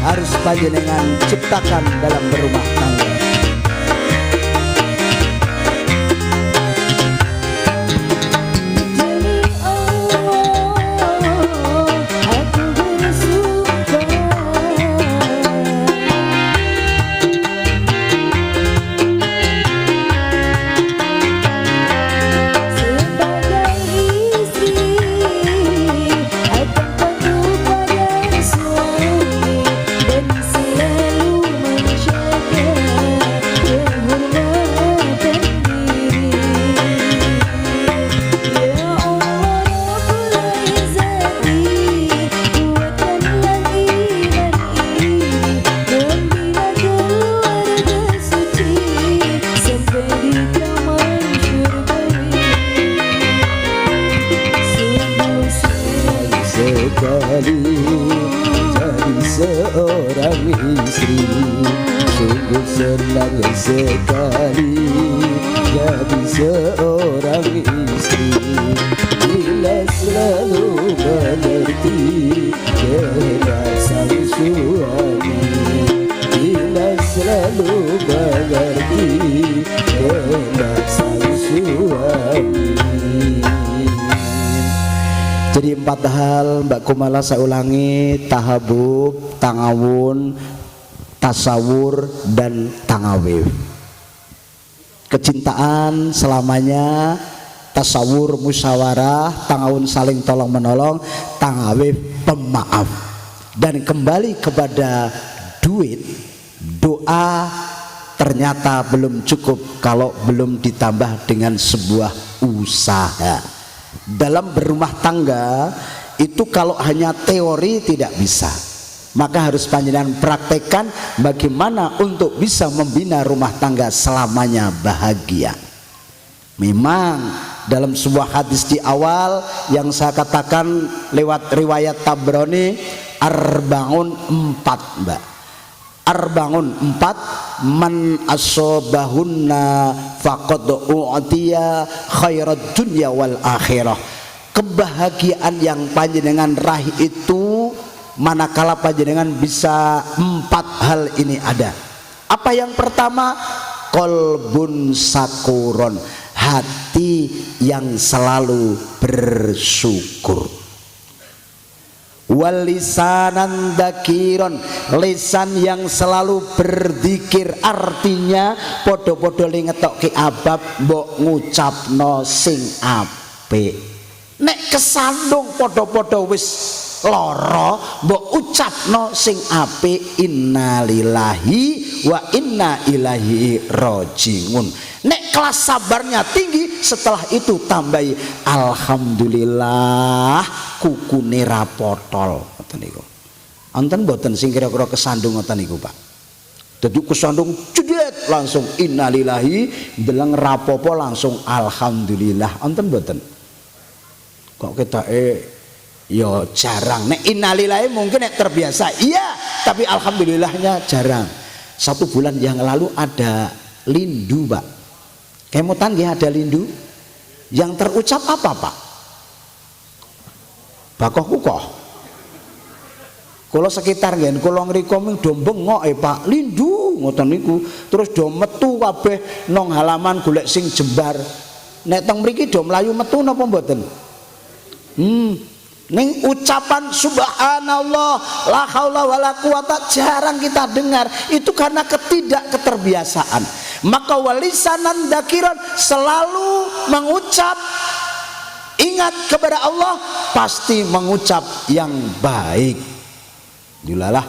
harus panjenengan ciptakan dalam berumah tangga. Jadi sekali jadi seorang istri, sungguh senang sekali jadi seorang istri. Bila selalu mengerti kehendak sang suami, bila selalu mengerti kehendak sang suami. Jadi 4 hal Mbak Kumala saya ulangi: tahabub, tangawun, tasawur, dan tangawif. Kecintaan selamanya, tasawur musyawarah, tangawun saling tolong menolong, tangawif pemaaf. Dan kembali kepada duit, doa ternyata belum cukup kalau belum ditambah dengan sebuah usaha. Dalam berumah tangga itu kalau hanya teori tidak bisa, maka harus panjenengan praktekkan bagaimana untuk bisa membina rumah tangga selamanya bahagia. Memang dalam sebuah hadis di awal yang saya katakan lewat riwayat Tabrani, arbaun 4 Mbak, arbaun 4, man asobahunna faqad u'tiya khairat dunya wal akhirah. Kebahagiaan yang panjenengan raih itu manakala panjenengan bisa 4 hal ini ada. Apa yang pertama? Kolbun sakuron, hati yang selalu bersyukur. Walisanan dakiron, lisan yang selalu berzikir. Artinya podo-podo li ngetokke abab mbok ngucapno sing apik. Nek kesandung podo-podo wis loro mbok ucapno sing apik. Innalillahi wa inna ilaihi rajiun. Nek kelas sabarnya tinggi, setelah itu tambahi alhamdulillah kukune rapotol. Ngoten niku. Wonten mboten sing kira-kira kesandung ngoten niku, Pak? Dadi kesandung jedet langsung innalillahi, ndeleng rapopo langsung alhamdulillah. Wonten mboten? Kok ketake ya jarang. Nek innalillahi mungkin nek terbiasa iya, tapi alhamdulillahnya jarang. 1 bulan yang lalu ada lindu, Pak. Kemutan ya ada lindu. Yang terucap apa, Pak? Bakoh kukoh. Kalau sekitar ngen, kalau ngriko ming do bengok Pak, lindu ngoten niku. Terus do metu kabeh nang halaman golek sing jembar. Nek teng mriki do mlayu metu napa mboten? Ning ucapan subhanallah la haula wala quwata jarang kita dengar. Itu karena keterbiasaan. Maka walisanan dakiran, selalu mengucap ingat kepada Allah, pasti mengucap yang baik. Dilalah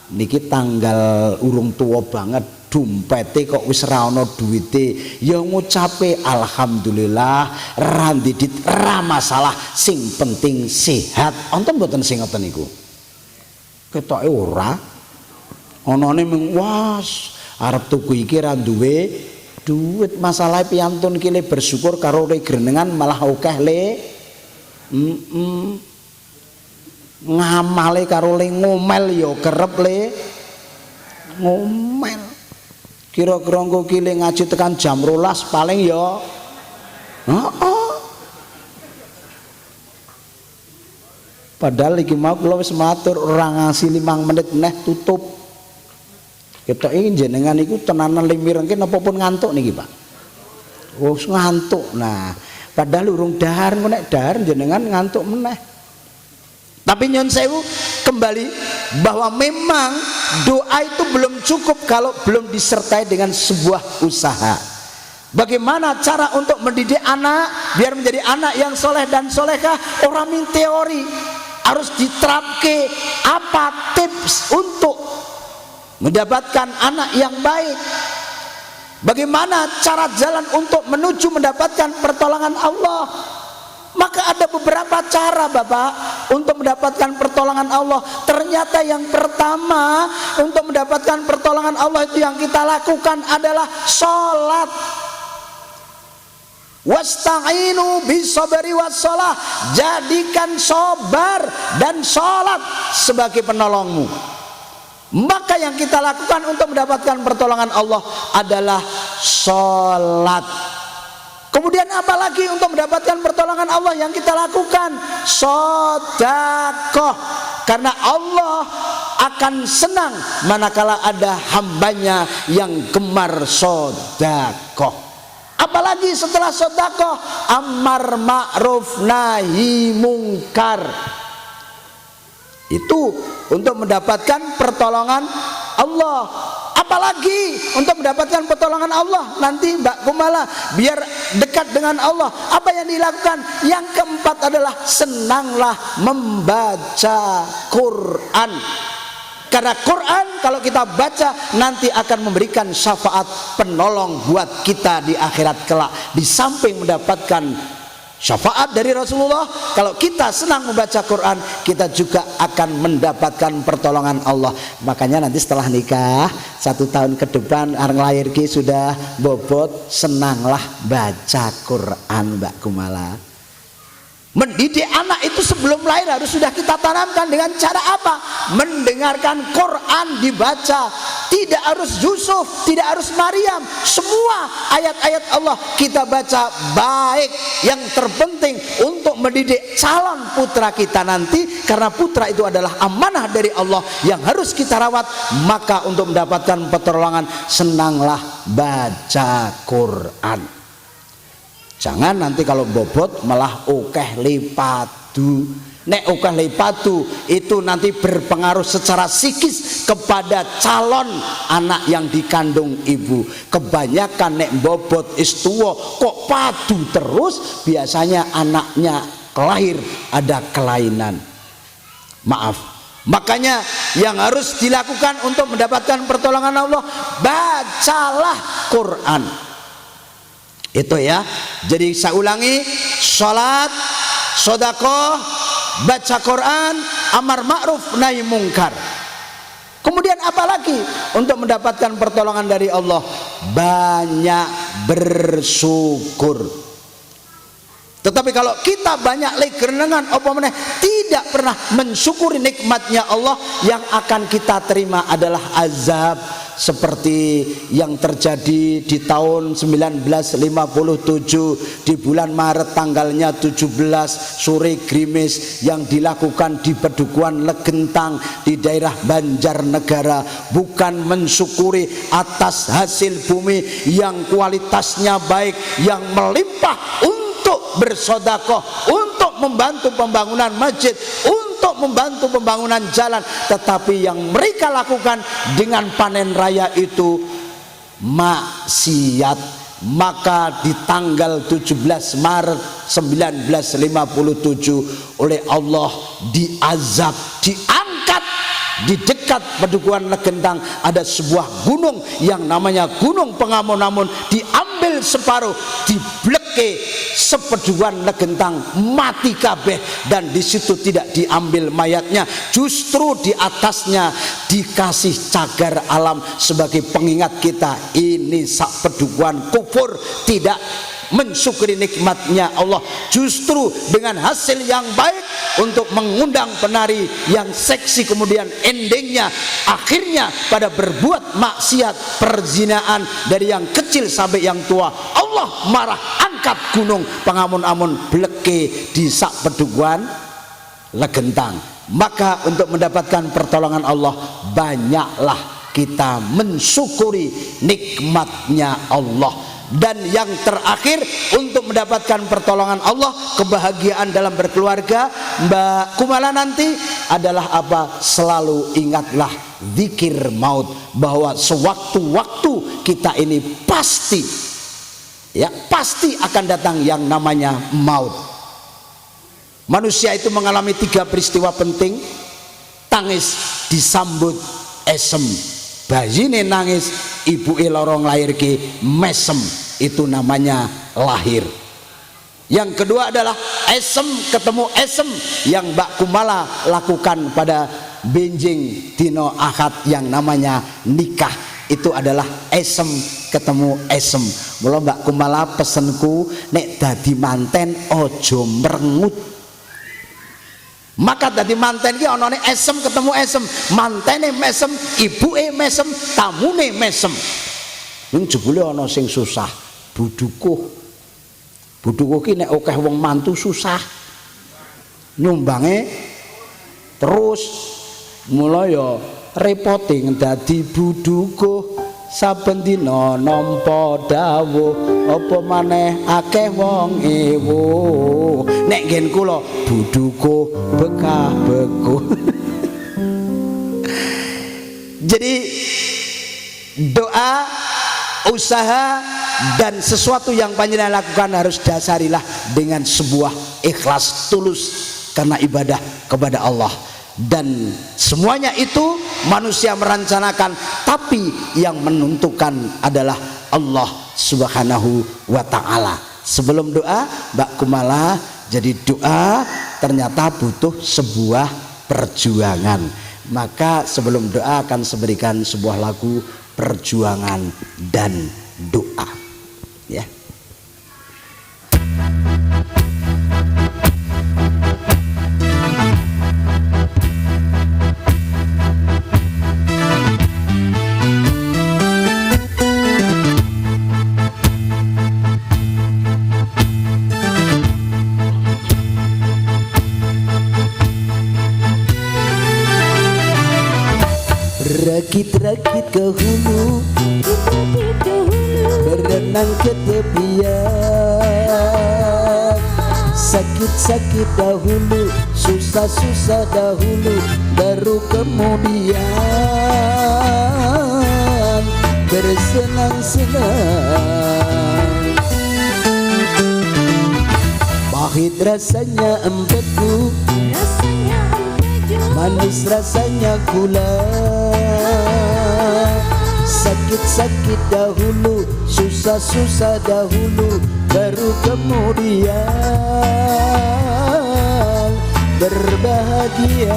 niki tanggal urung tua banget, dompete kok wis ra ono duwite, ya ngucape alhamdulillah, ra ndidit, ra masalah, sing penting sehat. Wonten mboten sing ngoten niku? Ketoke ora. Onone mung was arep tuku iki ra duwe duit, masalah piantun ki le bersyukur karo regrenengan malah akeh le. Ngamale karo le ngomel ya kerep le ngomel. Kira-kira engko ki le ngaji tekan jam 12 paling ya padahal iki mau kula wis matur ora ngasih 5 menit neh tutup. Kita ini jenengan itu tenanan limirengke napa pun ngantuk niki, Pak. Wis ngantuk. Nah, padahal urung dahar, nek dahar jenengan ngantuk meneh. Tapi nyon sewu kembali bahwa memang doa itu belum cukup kalau belum disertai dengan sebuah usaha. Bagaimana cara untuk mendidik anak biar menjadi anak yang soleh dan solehah? Orang min teori harus diterapke apa tips untuk mendapatkan anak yang baik. Bagaimana cara jalan untuk menuju mendapatkan pertolongan Allah? Maka ada beberapa cara Bapak untuk mendapatkan pertolongan Allah. Ternyata yang pertama untuk mendapatkan pertolongan Allah itu yang kita lakukan adalah sholat. Wasta'inu bisabri wassalah, jadikan sabar dan sholat sebagai penolongmu. Maka yang kita lakukan untuk mendapatkan pertolongan Allah adalah sholat. Kemudian apalagi untuk mendapatkan pertolongan Allah yang kita lakukan? Sedekah. Karena Allah akan senang manakala ada hambanya yang gemar sedekah. Apalagi setelah sedekah, amar ma'ruf nahi mungkar. Itu untuk mendapatkan pertolongan Allah. Apalagi untuk mendapatkan pertolongan Allah nanti Mbak Kumala, biar dekat dengan Allah, apa yang dilakukan? Yang keempat adalah senanglah membaca Quran. Karena Quran kalau kita baca nanti akan memberikan syafaat penolong buat kita di akhirat kelak. Di samping mendapatkan syafaat dari Rasulullah, kalau kita senang membaca Quran, kita juga akan mendapatkan pertolongan Allah. Makanya nanti setelah nikah 1 tahun ke depan orang lahir ki sudah bobot, senanglah baca Quran Mbak Kumala. Mendidik anak itu sebelum lahir harus sudah kita tanamkan dengan cara apa? Mendengarkan Quran dibaca. Tidak harus Yusuf, tidak harus Maryam, semua ayat-ayat Allah kita baca baik. Yang terpenting untuk mendidik calon putra kita nanti, karena putra itu adalah amanah dari Allah yang harus kita rawat. Maka untuk mendapatkan pertolongan, senanglah baca Quran. Jangan nanti kalau bobot malah okeh lipadu. Nek okeh lipadu itu nanti berpengaruh secara psikis kepada calon anak yang dikandung ibu. Kebanyakan nek bobot istuwo kok padu terus, biasanya anaknya lahir ada kelainan. Maaf. Makanya yang harus dilakukan untuk mendapatkan pertolongan Allah, bacalah Quran. Itu ya. Jadi saya ulangi, sholat, sedekah, baca Quran, amar ma'ruf nahi mungkar. Kemudian apalagi untuk mendapatkan pertolongan dari Allah? Banyak bersyukur. Tetapi kalau kita banyak legerengan apa meneh tidak pernah mensyukuri nikmatnya Allah, yang akan kita terima adalah azab, seperti yang terjadi di tahun 1957 di bulan Maret tanggalnya 17 sore gerimis yang dilakukan di Pedukuhan Legentang di daerah Banjarnegara. Bukan mensyukuri atas hasil bumi yang kualitasnya baik, yang melimpah untuk bersedekah, untuk membantu pembangunan masjid, untuk membantu pembangunan jalan, tetapi yang mereka lakukan dengan panen raya itu maksiat. Maka di tanggal 17 Maret 1957 oleh Allah diazab, diangkat. Di dekat Pedukuhan Legentang ada sebuah gunung yang namanya Gunung Pengamun-amun, diambil separuh, dibleke sepedukuhan Legentang mati kabeh, dan di situ tidak diambil mayatnya, justru di atasnya dikasih cagar alam sebagai pengingat kita ini sak pedukuhan kufur, tidak mensyukuri nikmatnya Allah. Justru dengan hasil yang baik untuk mengundang penari yang seksi, kemudian endingnya akhirnya pada berbuat maksiat perzinaan dari yang kecil sampai yang tua, Allah marah, angkat Gunung Pengamun-amun bleke di sak Pedukuhan Legentang. Maka untuk mendapatkan pertolongan Allah, banyaklah kita mensyukuri nikmatnya Allah. Dan yang terakhir untuk mendapatkan pertolongan Allah, kebahagiaan dalam berkeluarga Mbak Kumala nanti adalah apa? Selalu ingatlah zikir maut, bahwa sewaktu-waktu kita ini pasti, ya pasti akan datang yang namanya maut. Manusia itu mengalami 3 peristiwa penting. Tangis disambut esem, bayine nangis, ibu lorong lahir ki mesem, itu namanya lahir. Yang kedua adalah esem ketemu esem yang Mbak Kumala lakukan pada benjing dino akad yang namanya nikah. Itu adalah esem ketemu esem. Mula Mbak Kumala pesenku nek dadi manten aja merengut. Maka dadi manten ki anane esem ketemu esem, mantene mesem, ibuke mesem, tamune mesem. Ning jebule ana sing susah, budukuh. Budukuh ki nek akeh wong mantu susah. Nyumbange terus mula ya repoting dadi budukuh. Saben dina nampa dawuh apa maneh akeh wong ewo nek nggen kula buduko bekah beku. Jadi doa, usaha dan sesuatu yang panjenengan lakukan harus dasarilah dengan sebuah ikhlas tulus karena ibadah kepada Allah. Dan semuanya itu manusia merencanakan, tapi yang menentukan adalah Allah Subhanahu wa ta'ala. Sebelum doa Mbak Kumala, jadi doa ternyata butuh sebuah perjuangan. Maka sebelum doa akan memberikan sebuah lagu perjuangan dan doa, ya. Rakit-rakit ke hulu, berenang ke tepian. Sakit-sakit dahulu, susah-susah dahulu, baru kemudian bersenang-senang. Pahit rasanya empedu, manis rasanya gula. Sakit-sakit dahulu, susah-susah dahulu, baru kemudian berbahagia.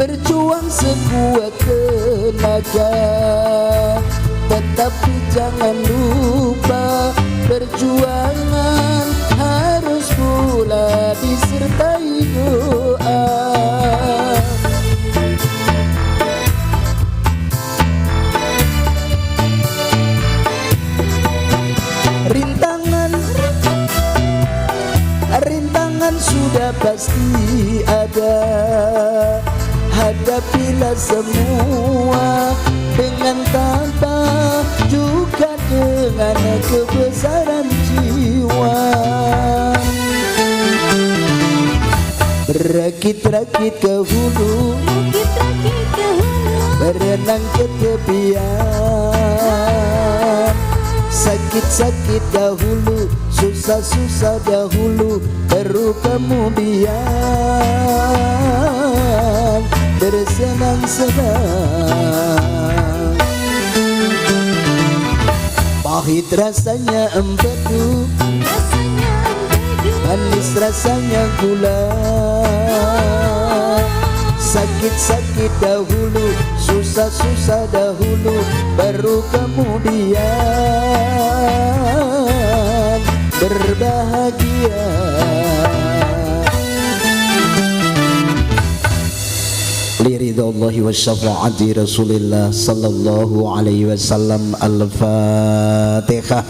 Berjuang sekuat tenaga, tetapi jangan lupa perjuangan harus pula disertai doa. Rintangan sudah pasti ada, hadapilah semua dengan tabah, juga dengan kebesaran jiwa. Berakit-rakit ke hulu, berenang ke tepian. Sakit-sakit dahulu, susah-susah dahulu, baru kemudian bersenang-senang. Pahit rasanya empedu, manis rasanya gula. Sakit-sakit dahulu, susah-susah dahulu, baru kemudian berbahagia. Liridhallahi wa syafaati Rasulillah sallallahu alaihi wasallam. Al-Fatihah.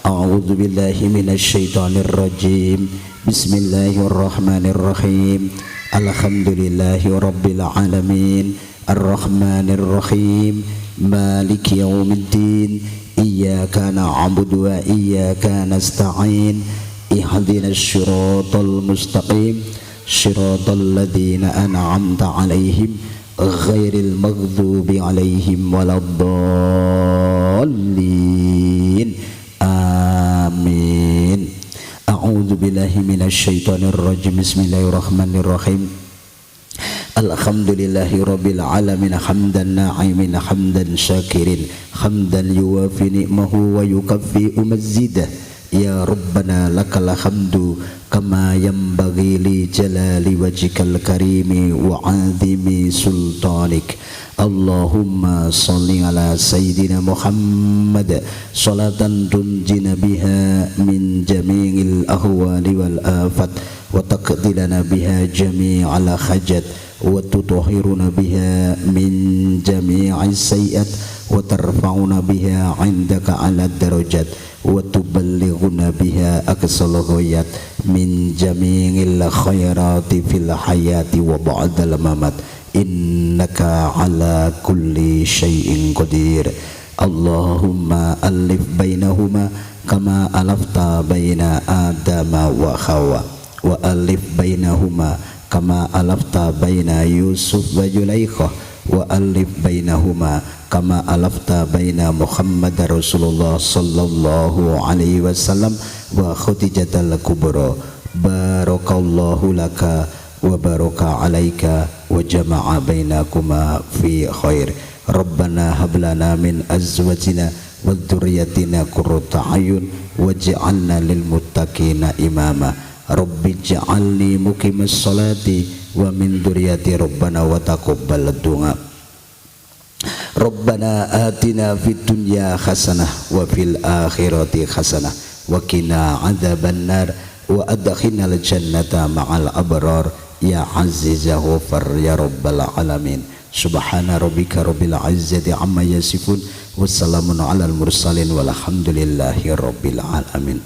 A'udzu billahi minasyaitonir rajim. Bismillahirrahmanirrahim. Alhamdulillahi rabbil alamin. Ar-Rahmanir Rahim. Maliki yaumiddin. Iyyaka na'budu wa iyyaka nasta'in. ihdinas syiratal mustaqim syiratal ladzina an'amta 'alaihim ghairil maghdubi 'alaihim waladdallin. Amin. A'udzu billahi minasy syaithanir rajim. Bismillahirrahmanirrahim. Alhamdulillahi rabbil alamin hamdan na'imin hamdan syakirin hamdan yuwafi ni'mahu wa yukaffi mazidah. Ya Rabbana lakal hamdu kama yanbaghi li jalali wajhikal karimi wa 'azimi sultanik. Allahumma salli ala sayyidina Muhammad salatan tunjina biha min jami'il ahwali wal afat wa taqdilana biha jami'al hajat wa tutahhiruna biha min jami'is sayyi'at wa tarfa'una biha 'indaka 'ala darajat wa tuballighuna biha aqsal ghayat min jami'il khairati fil hayati wa ba'dal mamat. Innaka ala kulli syai'in qadir. Allahumma alif bainahuma kama alafta baina adama wa hawa wa alif bainahuma kama alafta baina Yusuf wa Zulaikha wa alif bainahuma kama alafta baina Muhammad Rasulullah sallallahu alaihi wasallam wa Khadijatal kubra. Barakallahu laka wa baraka alaika wa jama'a bainakuma fi khair. Rabbana hablana min azwajina wa dhurriyyatina qurrata ayun waj'alna lil muttaqina imama. Rabbi ij'alni muqimas salati wa min dhurriyyati rabbana wa taqabbal du'a. Rabbana atina fid dunya hasanah wa fil akhirati hasanah wa qina adzabannar wa adkhilnal jannata ma'al abrar ya aziz ya ghafar ya rabbal alamin. Subhana rabbika rabbil izzati amma yasifun wassalamun alal mursalin walhamdulillahi rabbil alamin.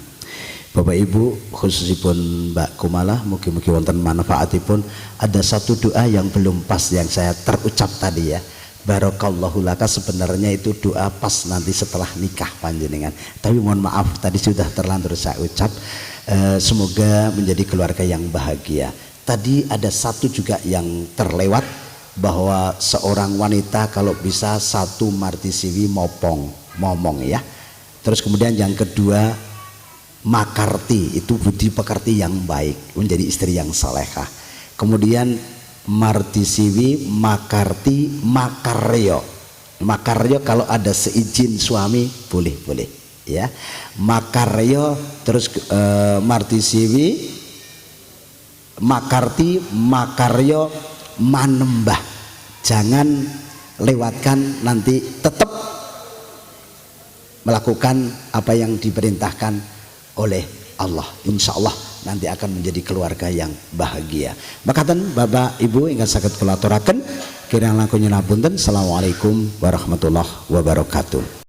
Bapak Ibu, khususipun Mbak Kumalah, mugi-mugi wonten manfaatipun. Ada satu doa yang belum pas yang saya terucap tadi ya. Barakallahu laka, sebenarnya itu doa pas nanti setelah nikah panjenengan. Tapi mohon maaf tadi sudah terlanjur saya ucap. Semoga menjadi keluarga yang bahagia. Tadi ada satu juga yang terlewat, bahwa seorang wanita kalau bisa satu martisiwi momong ya. Terus kemudian yang kedua makarti, itu budi pekerti yang baik, menjadi istri yang salehah. Kemudian martisiwi, makarti, makaryo. Makaryo kalau ada seizin suami boleh ya. Makaryo, terus martisiwi, makarti, makaryo, manembah. Jangan lewatkan, nanti tetap melakukan apa yang diperintahkan oleh Allah. Insya Allah nanti akan menjadi keluarga yang bahagia. Makaten Bapak Ibu ingkang saged kula aturaken kirang langkung nyuwun. Assalamualaikum warahmatullahi wabarakatuh.